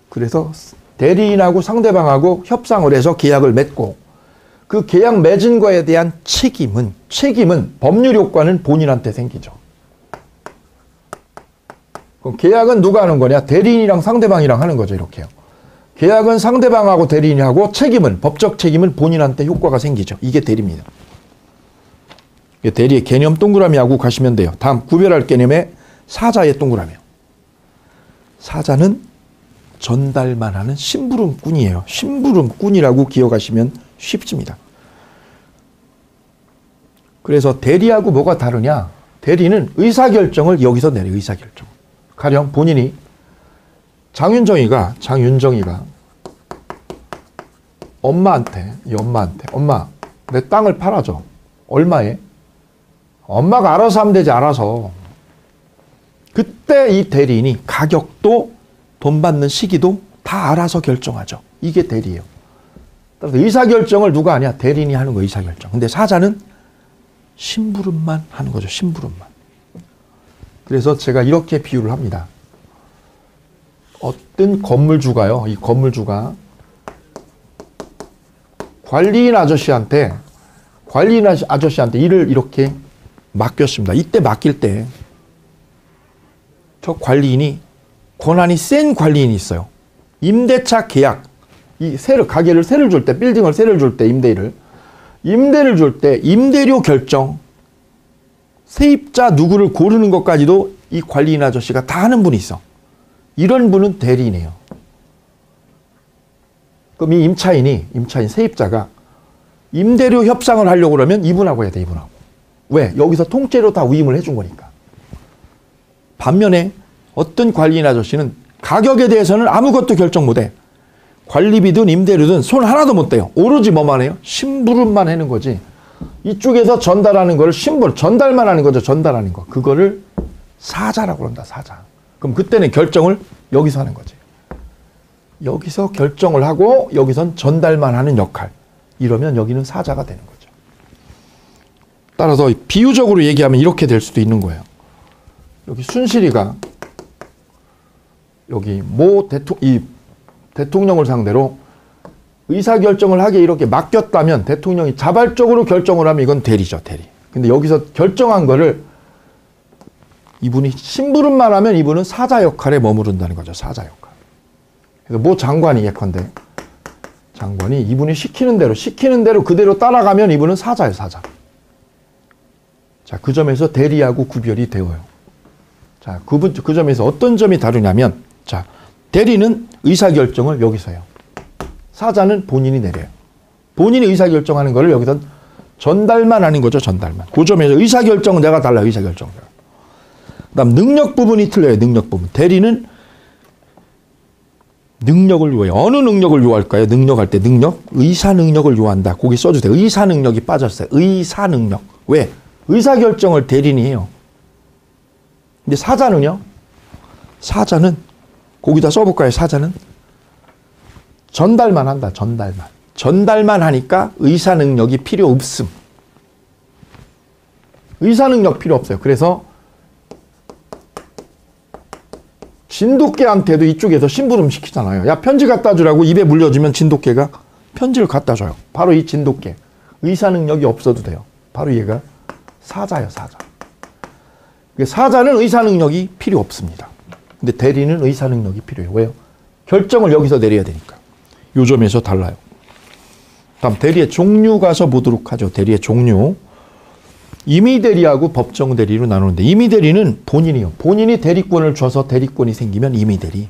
그래서 대리인하고 상대방하고 협상을 해서 계약을 맺고 그 계약 맺은 거에 대한 책임은 법률 효과는 본인한테 생기죠. 그럼 계약은 누가 하는 거냐? 대리인이랑 상대방이랑 하는 거죠. 이렇게요. 계약은 상대방하고 대리인이 하고 법적 책임은 본인한테 효과가 생기죠. 이게 대리입니다. 대리의 개념 동그라미 하고 가시면 돼요. 다음 구별할 개념의 사자의 동그라미요. 사자는 전달만 하는 심부름꾼이에요. 심부름꾼이라고 기억하시면 쉽습니다. 그래서 대리하고 뭐가 다르냐? 대리는 의사결정을 여기서 내려요. 의사결정. 가령 본인이 장윤정이가 엄마한테 엄마 내 땅을 팔아줘. 얼마에? 엄마가 알아서 하면 되지. 알아서. 그때 이 대리인이 가격도 돈 받는 시기도 다 알아서 결정하죠. 이게 대리예요. 따라서 의사결정을 누가 하냐? 대리인이 하는 거예요. 의사결정. 근데 사자는 심부름만 하는 거죠. 심부름만. 그래서 제가 이렇게 비유를 합니다. 어떤 건물주가요. 이 건물주가 관리인 아저씨한테 일을 이렇게 맡겼습니다. 이때 맡길 때 저 관리인이 권한이 센 관리인이 있어요. 임대차 계약, 가게를 세를 줄 때, 빌딩을 세를 줄 때, 임대를 줄 때, 임대료 결정, 세입자 누구를 고르는 것까지도 이 관리인 아저씨가 다 하는 분이 있어. 이런 분은 대리인이에요. 그럼 이 임차인 세입자가 임대료 협상을 하려고 그러면 이분하고 해야 돼, 이분하고. 왜? 여기서 통째로 다 위임을 해준 거니까. 반면에 어떤 관리인 아저씨는 가격에 대해서는 아무것도 결정 못해. 관리비든 임대료든 손 하나도 못 대요. 오로지 뭐만 해요? 심부름만 하는 거지. 이쪽에서 전달하는 거를 전달만 하는 거죠. 전달하는 거. 그거를 사자라고 그런다. 사자. 그럼 그때는 결정을 여기서 하는 거지. 여기서 결정을 하고 여기선 전달만 하는 역할. 이러면 여기는 사자가 되는 거죠. 따라서 비유적으로 얘기하면 이렇게 될 수도 있는 거예요. 여기 순실이가 여기 이 대통령을 상대로 의사결정을 하게 이렇게 맡겼다면 대통령이 자발적으로 결정을 하면 이건 대리죠. 대리. 근데 여기서 결정한 거를 이분이 심부름만 하면 이분은 사자 역할에 머무른다는 거죠. 사자 역할. 그래서 장관이 예컨대 장관이 이분이 시키는 대로 그대로 따라가면 이분은 사자예요. 사자. 자, 그 점에서 대리하고 구별이 되어요. 자, 그 점에서 어떤 점이 다르냐면, 자, 대리는 의사결정을 여기서 해요. 사자는 본인이 내려요. 본인이 의사결정하는 거를 여기서 전달만 하는 거죠. 전달만. 그 점에서 의사결정은 내가 달라요. 의사결정. 그 다음 능력 부분이 틀려요. 능력 부분. 대리는 능력을 요해요. 어느 능력을 요할까요? 능력할 때 능력? 의사 능력을 요한다. 거기 써주세요. 의사 능력이 빠졌어요. 의사 능력. 왜? 의사결정을 대리인이 해요. 근데 사자는요? 사자는 거기다 써볼까요? 사자는 전달만 한다. 전달만 하니까 의사 능력이 필요 없음. 의사능력 필요 없어요. 그래서 진돗개한테도 이쪽에서 심부름 시키잖아요. 야, 편지 갖다 주라고 입에 물려주면 진돗개가 편지를 갖다 줘요. 바로 이 진돗개. 의사능력이 없어도 돼요. 바로 얘가 사자예요, 사자. 사자는 의사능력이 필요 없습니다. 근데 대리는 의사능력이 필요해요. 왜요? 결정을 여기서 내려야 되니까. 요 점에서 달라요. 다음 대리의 종류 가서 보도록 하죠. 대리의 종류. 임의대리하고 법정대리로 나누는데 임의대리는 본인이요. 본인이 대리권을 줘서 대리권이 생기면 임의대리.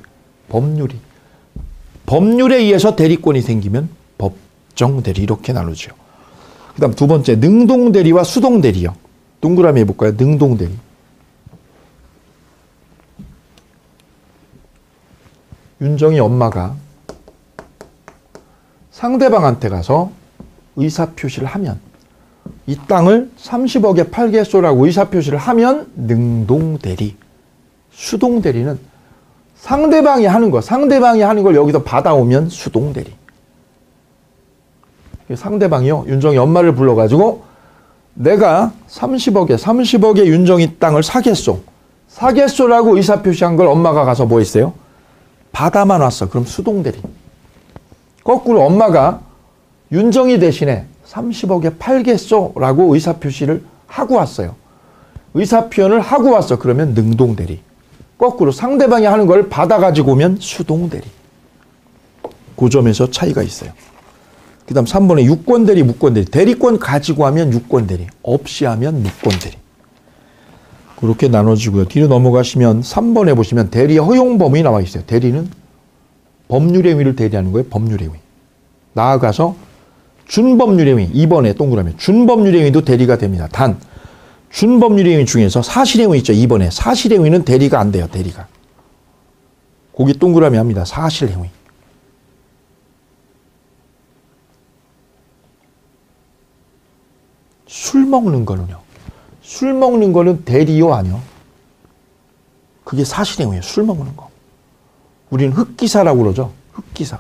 법률에 의해서 대리권이 생기면 법정대리 이렇게 나누죠. 그 다음 두 번째 능동대리와 수동대리요. 동그라미 해볼까요? 능동대리. 윤정이 엄마가 상대방한테 가서 의사표시를 하면 이 땅을 30억에 팔겠소라고 의사표시를 하면 능동대리. 수동대리는 상대방이 하는 걸 여기서 받아오면 수동대리. 상대방이요, 윤정이 엄마를 불러가지고 내가 30억에 윤정이 땅을 사겠소라고 의사표시한 걸 엄마가 가서 뭐 했어요? 받아만 왔어. 그럼 수동대리. 거꾸로 엄마가 윤정이 대신에 30억에 팔겠소라고 의사표시를 하고 왔어요. 의사표현을 하고 왔어. 그러면 능동대리. 거꾸로 상대방이 하는 걸 받아가지고 오면 수동대리. 그 점에서 차이가 있어요. 그 다음 3번에 유권대리, 무권대리. 대리권 가지고 하면 유권대리, 없이 하면 무권대리. 그렇게 나눠지고요. 뒤로 넘어가시면 3번에 보시면 대리의 허용범위 나와 있어요. 대리는 법률의 위를 대리하는 거예요. 법률의 위. 나아가서 준법률의 위. 2번에 동그라미. 준법률의 위도 대리가 됩니다. 단 준법률의 위 중에서 사실의 위 있죠. 2번에 사실의 위는 대리가 안 돼요. 대리가. 거기 동그라미 합니다. 사실의 위. 술 먹는 거는요. 술 먹는 거는 대리요, 아니요? 그게 사실의 위예요. 술 먹는 거. 우리는 흑기사라고 그러죠. 흑기사.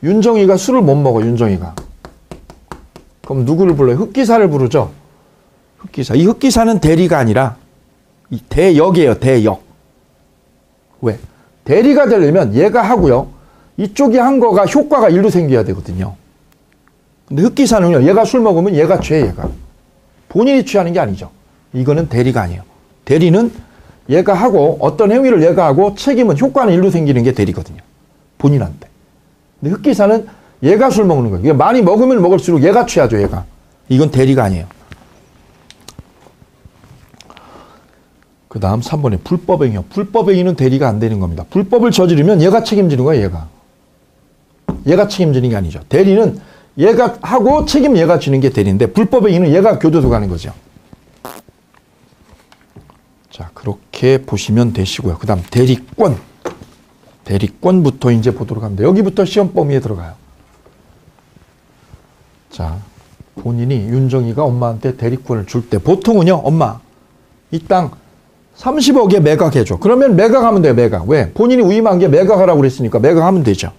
윤정이가 술을 못 먹어, 윤정이가. 그럼 누구를 불러요? 흑기사를 부르죠. 흑기사. 이 흑기사는 대리가 아니라 이 대역이에요. 대역. 왜? 대리가 되려면 얘가 하고요. 이쪽이 한 거가 효과가 일로 생겨야 되거든요. 근데 흑기사는요. 얘가 술 먹으면 얘가 취해, 얘가. 본인이 취하는 게 아니죠. 이거는 대리가 아니에요. 대리는 얘가 하고 어떤 행위를 얘가 하고 책임은 효과는 일로 생기는 게 대리거든요. 본인한테. 근데 흑기사는 얘가 술 먹는 거예요. 많이 먹으면 먹을수록 얘가 취하죠, 얘가. 이건 대리가 아니에요. 그 다음 3번에 불법행위요. 불법행위는 대리가 안 되는 겁니다. 불법을 저지르면 얘가 책임지는 거예요, 얘가. 얘가 책임지는 게 아니죠. 대리는 얘가 하고 책임 얘가 지는 게 대리인데 불법행위는 얘가 교도소 가는 거죠. 자, 그렇게 보시면 되시고요. 그 다음 대리권. 대리권부터 이제 보도록 합니다. 여기부터 시험 범위에 들어가요. 자, 본인이 윤정이가 엄마한테 대리권을 줄 때 보통은요. 엄마, 이 땅 30억에 매각해줘. 그러면 매각하면 돼요. 매각. 왜? 본인이 위임한 게 매각하라고 그랬으니까 매각하면 되죠.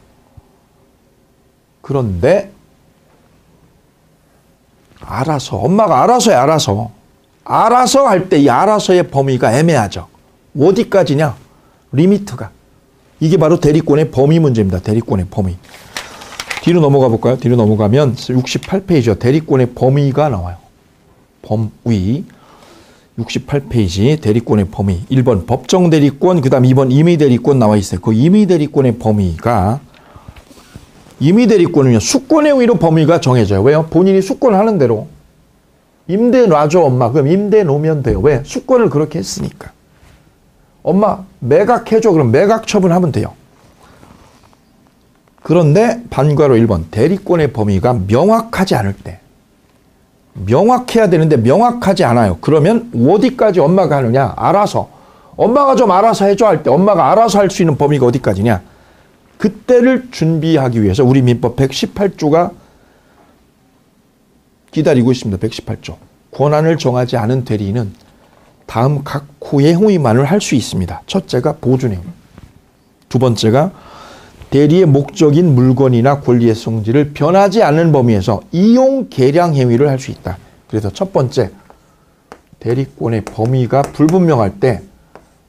그런데 알아서, 엄마가 알아서 해, 알아서. 알아서 할 때 이 알아서의 범위가 애매하죠. 어디까지냐? 리미트가. 이게 바로 대리권의 범위 문제입니다. 대리권의 범위. 뒤로 넘어가 볼까요? 뒤로 넘어가면 68페이지요. 대리권의 범위가 나와요. 범위. 68페이지 대리권의 범위. 1번 법정대리권, 그 다음 2번 임의대리권 나와 있어요. 그 임의대리권의 범위가 임의대리권은요. 수권의 위로 범위가 정해져요. 왜요? 본인이 수권하는 대로 임대 놔줘 엄마. 그럼 임대 놓으면 돼요. 왜? 수권을 그렇게 했으니까. 엄마 매각해줘. 그럼 매각 처분하면 돼요. 그런데 반과로 1번 대리권의 범위가 명확하지 않을 때. 명확해야 되는데 명확하지 않아요. 그러면 어디까지 엄마가 하느냐? 알아서. 엄마가 좀 알아서 해줘 할 때 엄마가 알아서 할 수 있는 범위가 어디까지냐? 그때를 준비하기 위해서 우리 민법 118조가 기다리고 있습니다. 118조. 권한을 정하지 않은 대리인은 다음 각 호의 행위만을 할 수 있습니다. 첫째가 보존 행위. 두 번째가 대리의 목적인 물건이나 권리의 성질을 변하지 않는 범위에서 이용, 개량 행위를 할 수 있다. 그래서 첫 번째, 대리권의 범위가 불분명할 때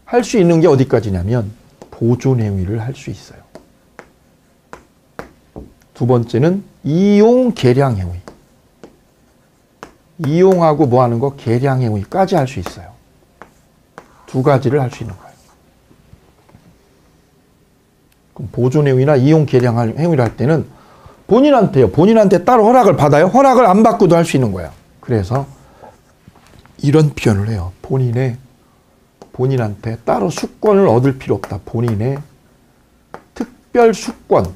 할 수 있는 게 어디까지냐면 보존행위를 할 수 있어요. 두 번째는 이용 계량행위. 이용하고 뭐 하는 거? 계량행위까지 할 수 있어요. 두 가지를 할 수 있는 거예요. 그럼 보존행위나 이용 계량행위를 할 때는 본인한테 따로 허락을 받아요. 허락을 안 받고도 할 수 있는 거예요. 그래서 이런 표현을 해요. 본인한테 따로 수권을 얻을 필요 없다. 본인의 특별 수권.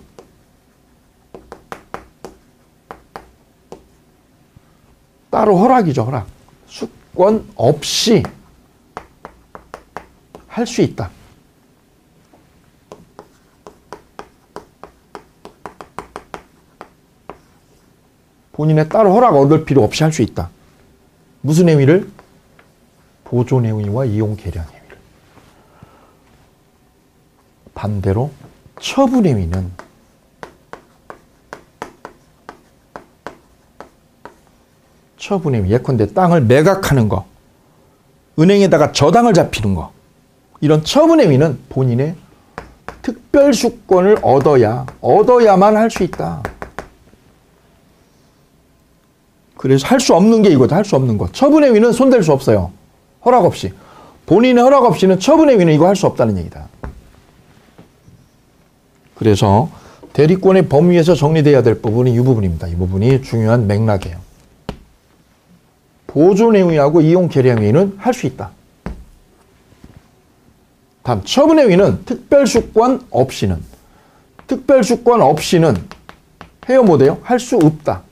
따로 허락이죠, 허락. 수권 없이 할 수 있다. 본인의 따로 허락 얻을 필요 없이 할 수 있다. 무슨 행위를? 보존행위와 이용 계량행위를. 반대로 처분행위는 예컨대 땅을 매각하는 거, 은행에다가 저당을 잡히는 거, 이런 처분행위는 본인의 특별수권을 얻어야만 할 수 있다. 그래서 할 수 없는 게 이거다. 할 수 없는 거. 처분행위는 손댈 수 없어요. 허락 없이. 본인의 허락 없이는 처분행위는 이거 할 수 없다는 얘기다. 그래서 대리권의 범위에서 정리돼야 될 부분이 이 부분입니다. 이 부분이 중요한 맥락이에요. 보존행위하고 이용 계량행위는 할 수 있다. 다음 처분행위는 특별수권 없이는 해요 못해요? 할 수 없다.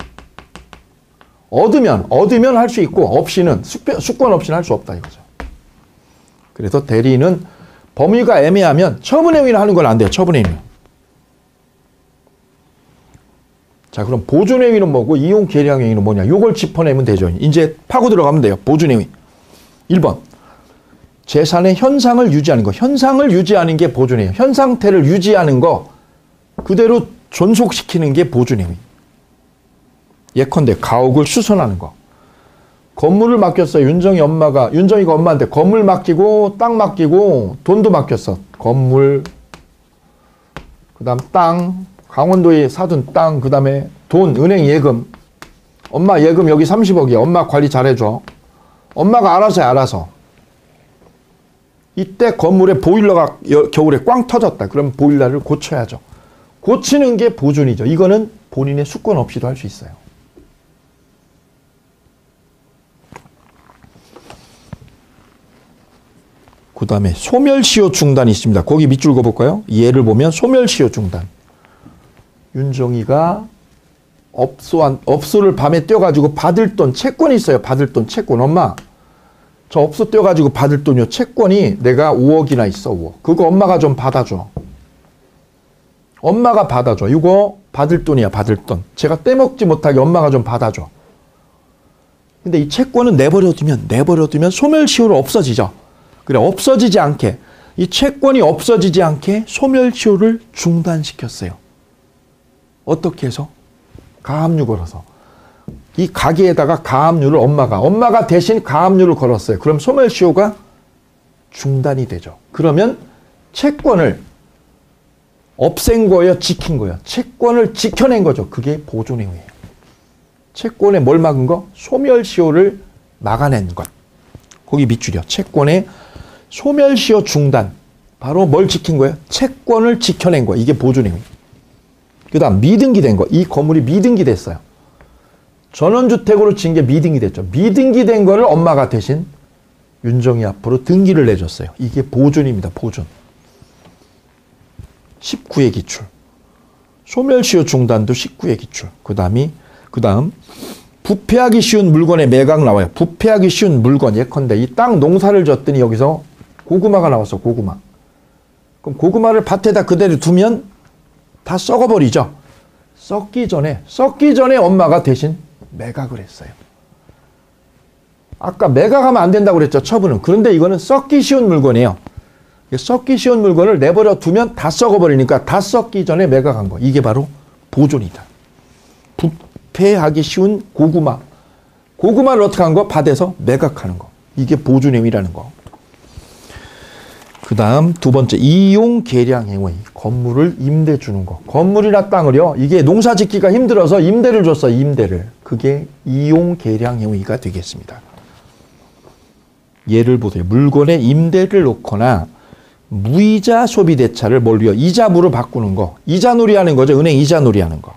얻으면 할 수 있고 없이는 수권 없이는 할 수 없다 이거죠. 그래서 대리는 범위가 애매하면 처분행위를 하는 건 안 돼요. 처분행위는. 자, 그럼 보존행위는 뭐고 이용 계량행위는 뭐냐? 요걸 짚어내면 되죠. 이제 파고 들어가면 돼요. 보존행위. 1번. 재산의 현상을 유지하는 거. 현상을 유지하는 게 보존행위. 현 상태를 유지하는 거 그대로 존속시키는 게 보존행위. 예컨대 가옥을 수선하는 거. 건물을 맡겼어요. 윤정이가 엄마한테 건물 맡기고 땅 맡기고 돈도 맡겼어. 건물, 그 다음 땅, 강원도에 사둔 땅, 그 다음에 돈, 은행 예금. 엄마 예금 여기 30억이야. 엄마 관리 잘해줘. 엄마가 알아서 해, 알아서. 이때 건물에 보일러가 겨울에 꽝 터졌다. 그럼 보일러를 고쳐야죠. 고치는 게 보존이죠. 이거는 본인의 수권 없이도 할 수 있어요. 그 다음에 소멸시효 중단이 있습니다. 거기 밑줄 그어볼까요? 예를 보면 소멸시효 중단. 윤정이가 업소를 밤에 떼어가지고 받을 돈, 채권이 있어요. 받을 돈, 채권. 엄마, 저 업소 떼어가지고 받을 돈이요. 채권이 내가 5억이나 있어, 5억. 그거 엄마가 좀 받아줘. 엄마가 받아줘. 이거 받을 돈이야, 받을 돈. 제가 떼먹지 못하게 엄마가 좀 받아줘. 근데 이 채권은 내버려두면 소멸시효로 없어지죠. 그래, 없어지지 않게, 이 채권이 없어지지 않게 소멸시효를 중단시켰어요. 어떻게 해서? 가압류 걸어서. 이 가게에다가 가압류를 엄마가 대신 가압류를 걸었어요. 그럼 소멸시효가 중단이 되죠. 그러면 채권을 없앤 거예요, 지킨 거예요? 채권을 지켜낸 거죠. 그게 보존행위예요. 채권에 뭘 막은 거? 소멸시효를 막아낸 것. 거기 밑줄이요. 채권의 소멸시효 중단. 바로 뭘 지킨 거예요? 채권을 지켜낸 거. 이게 보존행위. 그 다음 미등기된 거. 이 건물이 미등기됐어요. 전원주택으로 진 게 미등기됐죠. 미등기된 거를 엄마가 대신 윤정이 앞으로 등기를 내줬어요. 이게 보존입니다. 보존. 19의 기출. 소멸시효 중단도 19의 기출. 그 다음 부패하기 쉬운 물건의 매각 나와요. 부패하기 쉬운 물건. 예컨대 이 땅 농사를 졌더니 여기서 고구마가 나왔어. 고구마. 그럼 고구마를 밭에다 그대로 두면 다 썩어버리죠. 썩기 전에 엄마가 대신 매각을 했어요. 아까 매각하면 안 된다고 그랬죠. 처분은. 그런데 이거는 썩기 쉬운 물건이에요. 썩기 쉬운 물건을 내버려 두면 다 썩어버리니까 다 썩기 전에 매각한 거. 이게 바로 보존이다. 부패하기 쉬운 고구마. 고구마를 어떻게 한 거? 밭에서 매각하는 거. 이게 보존행위라는 거. 그 다음 두 번째, 이용 계량 행위. 건물을 임대 주는 거. 건물이나 땅을요, 이게 농사 짓기가 힘들어서 임대를 줬어, 임대를. 그게 이용 계량 행위가 되겠습니다. 예를 보세요. 물건에 임대를 놓거나 무이자 소비 대차를 뭘로요? 이자부로 바꾸는 거. 이자놀이 하는 거죠. 은행 이자놀이 하는 거.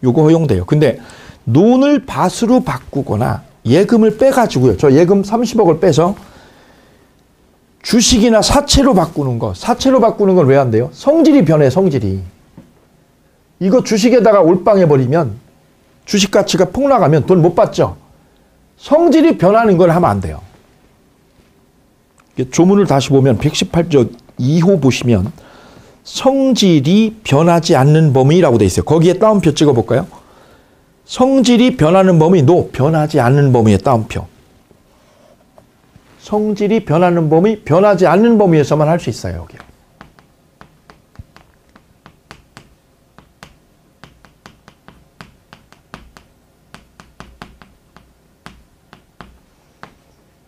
요거 허용돼요. 근데 논을 밭으로 바꾸거나 예금을 빼가지고요. 저 예금 30억을 빼서 주식이나 사채로 바꾸는 거. 사채로 바꾸는 건 왜 안 돼요? 성질이 변해, 성질이. 이거 주식에다가 올빵해버리면 주식 가치가 폭락하면 돈 못 받죠. 성질이 변하는 걸 하면 안 돼요. 조문을 다시 보면 118조 2호 보시면 성질이 변하지 않는 범위라고 돼 있어요. 거기에 따옴표 찍어볼까요? 성질이 변하는 범위, 변하지 않는 범위에 따옴표. 성질이 변하는 범위, 변하지 않는 범위에서만 할 수 있어요. 여기.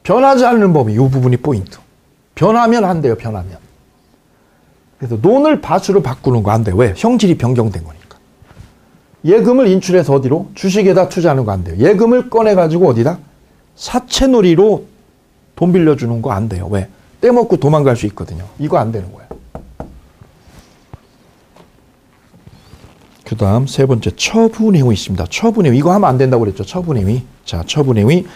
변하지 않는 범위, 이 부분이 포인트. 변하면 안 돼요, 변하면. 그래서 논을 밭으로 바꾸는 거 안 돼요. 왜? 형질이 변경된 거니까. 예금을 인출해서 어디로? 주식에다 투자하는 거 안 돼요. 예금을 꺼내가지고 어디다? 사채놀이로 돈 빌려주는 거 안 돼요. 왜? 떼먹고 도망갈 수 있거든요. 이거 안 되는 거예요. 그 다음 세 번째, 처분행위 있습니다. 처분행위. 이거 하면 안 된다고 그랬죠. 처분행위. 자, 처분행위.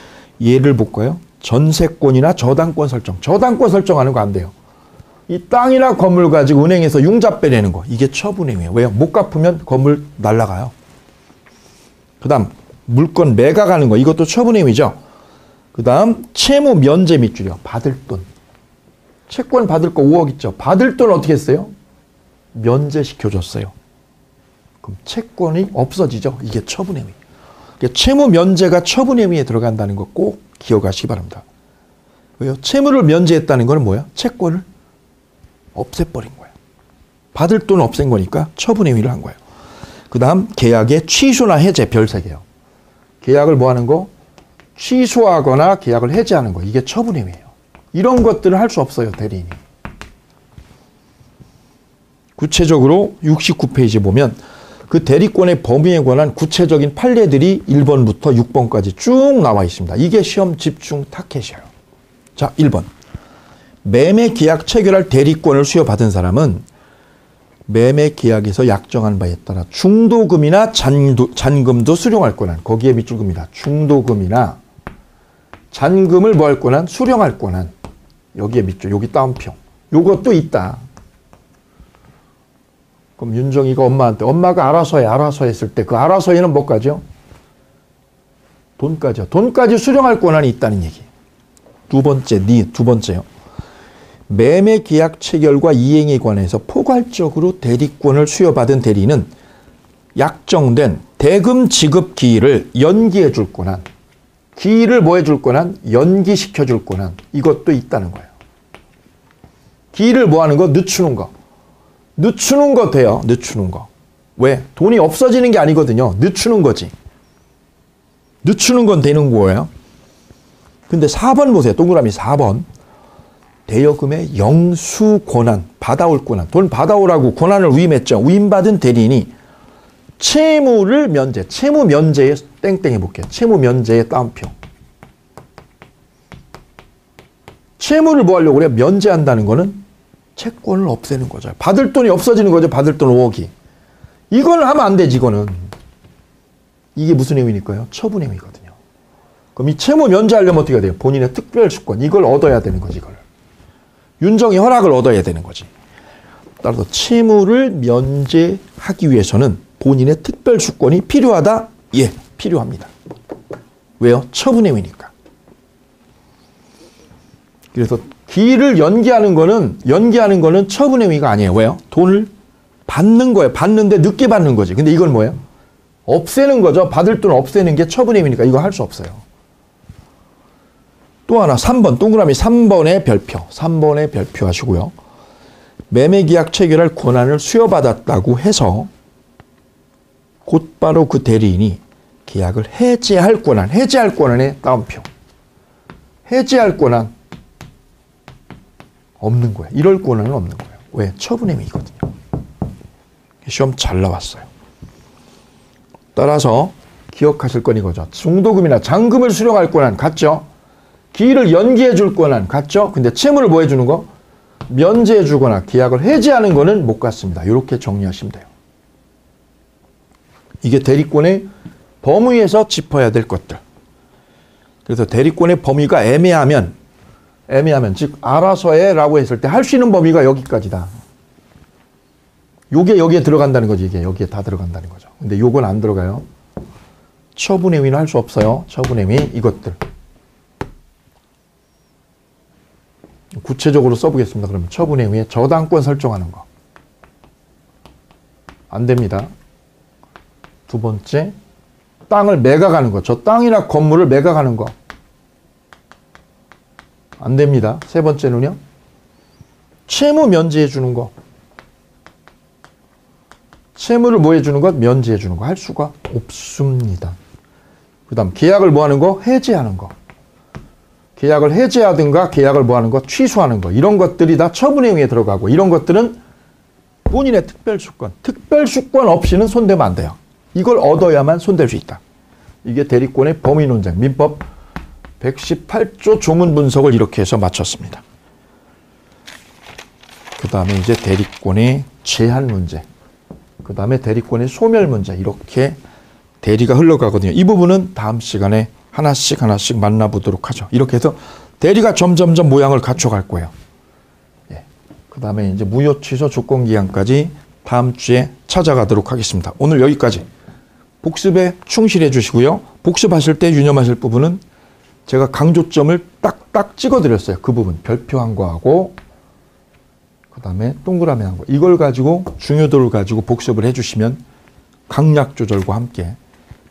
예를 볼까요? 전세권이나 저당권 설정. 저당권 설정하는 거 안 돼요. 이 땅이나 건물 가지고 은행에서 융자 빼내는 거. 이게 처분행위예요. 왜요? 못 갚으면 건물 날라가요. 그 다음 물건 매각하는 거. 이것도 처분행위죠. 그 다음 채무 면제 밑줄이요. 받을 돈. 채권 받을 거 5억 있죠. 받을 돈 어떻게 했어요? 면제시켜줬어요. 그럼 채권이 없어지죠. 이게 처분행위. 그러니까 채무 면제가 처분행위에 들어간다는 거 꼭 기억하시기 바랍니다. 왜요? 채무를 면제했다는 거는 뭐야? 채권을 없애버린 거예요. 받을 돈 없앤 거니까 처분행위를 한 거예요. 그 다음 계약의 취소나 해제 별 3개요. 계약을 뭐 하는 거? 취소하거나 계약을 해제하는 거. 이게 처분행위예요. 이런 것들을 할 수 없어요, 대리인이. 구체적으로 69페이지 보면 그 대리권의 범위에 관한 구체적인 판례들이 1번부터 6번까지 쭉 나와 있습니다. 이게 시험 집중 타켓이에요. 자, 1번. 매매 계약 체결할 대리권을 수여받은 사람은 매매 계약에서 약정한 바에 따라 중도금이나 잔금도 수령할 권한. 거기에 밑줄 긋습니다. 중도금이나 잔금을 뭐 할 권한? 수령할 권한. 여기에 밑줄, 여기 따옴표. 요것도 있다. 그럼 윤정이가 엄마한테 엄마가 알아서 해, 알아서 했을 때 그 알아서 해는 뭐까지요? 돈까지요. 돈까지 수령할 권한이 있다는 얘기. 두 번째요. 매매 계약 체결과 이행에 관해서 포괄적으로 대리권을 수여받은 대리는 약정된 대금 지급 기일을 연기해 줄 권한. 기일을 뭐 해줄 권한? 연기시켜 줄 권한. 이것도 있다는 거예요. 기일을 뭐 하는 거? 늦추는 거. 늦추는 거 돼요. 늦추는 거. 왜? 돈이 없어지는 게 아니거든요. 늦추는 거지. 늦추는 건 되는 거예요. 근데 4번 보세요. 동그라미 4번. 대여금의 영수 권한, 받아올 권한. 돈 받아오라고 권한을 위임했죠. 위임받은 대리인이 채무를 면제, 채무 면제에 땡땡 해볼게요. 채무 면제에 따옴표. 채무를 뭐 하려고 그래요? 면제한다는 거는 채권을 없애는 거죠. 받을 돈이 없어지는 거죠. 받을 돈 5억이. 이걸 하면 안 되지, 이거는. 이게 무슨 행위니까요? 처분행위거든요. 그럼 이 채무 면제하려면 어떻게 해야 돼요? 본인의 특별수권. 이걸 얻어야 되는 거지, 이걸. 윤정이 허락을 얻어야 되는 거지. 따라서 채무를 면제하기 위해서는 본인의 특별수권이 필요하다? 예, 필요합니다. 왜요? 처분행위니까. 그래서 기일을 연기하는 거는 처분행위가 아니에요. 왜요? 돈을 받는 거예요. 받는데 늦게 받는 거지. 근데 이건 뭐예요? 없애는 거죠. 받을 돈 없애는 게 처분행위니까 이거 할 수 없어요. 또 하나 3번 동그라미 3번의 별표. 3번의 별표 하시고요. 매매계약 체결할 권한을 수여받았다고 해서 곧바로 그 대리인이 계약을 해제할 권한의 따옴표. 해제할 권한 없는 거예요. 이럴 권한은 없는 거예요. 왜? 처분의 행위거든요. 시험 잘 나왔어요. 따라서 기억하실 건 이거죠. 중도금이나 잔금을 수령할 권한 같죠? 기일을 연기해 줄 권한 같죠? 근데 채무를 뭐 해주는 거? 면제해 주거나 계약을 해지하는 거는 못 같습니다. 이렇게 정리하시면 돼요. 이게 대리권의 범위에서 짚어야 될 것들. 그래서 대리권의 범위가 애매하면 즉 알아서 해라고 했을 때 할 수 있는 범위가 여기까지다. 요게 여기에 들어간다는 거지. 이게 여기에 다 들어간다는 거죠. 근데 요건 안 들어가요. 처분의 행위는 할 수 없어요. 처분의 행위 이것들. 구체적으로 써보겠습니다. 그러면 처분의 행위에 저당권 설정하는 거. 안 됩니다. 두 번째, 땅을 매각하는 거. 저 땅이나 건물을 매각하는 거. 안 됩니다. 세 번째는요. 채무 면제해 주는 거. 채무를 뭐 해주는 것? 면제해 주는 거. 할 수가 없습니다. 그 다음 계약을 뭐 하는 거? 해지하는 거. 계약을 해지하든가 계약을 뭐 하는 거? 취소하는 거. 이런 것들이 다 처분의 행위에 들어가고 이런 것들은 본인의 특별수권. 특별수권 없이는 손대면 안 돼요. 이걸 얻어야만 손댈 수 있다. 이게 대리권의 범위 논쟁. 민법 118조 조문 분석을 이렇게 해서 마쳤습니다. 그 다음에 이제 대리권의 제한 문제. 그 다음에 대리권의 소멸 문제. 이렇게 대리가 흘러가거든요. 이 부분은 다음 시간에 하나씩 만나보도록 하죠. 이렇게 해서 대리가 점점점 모양을 갖춰갈 거예요. 예. 그 다음에 이제 무효 취소 조건기한까지 다음 주에 찾아가도록 하겠습니다. 오늘 여기까지. 복습에 충실해 주시고요. 복습하실 때 유념하실 부분은 제가 강조점을 딱딱 찍어드렸어요. 그 부분. 별표한 거하고 그 다음에 동그라미 한 거. 이걸 가지고 중요도를 가지고 복습을 해주시면 강약 조절과 함께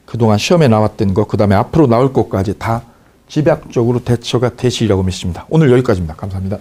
그동안 시험에 나왔던 거, 그 다음에 앞으로 나올 것까지 다 집약적으로 대처가 되시리라고 믿습니다. 오늘 여기까지입니다. 감사합니다.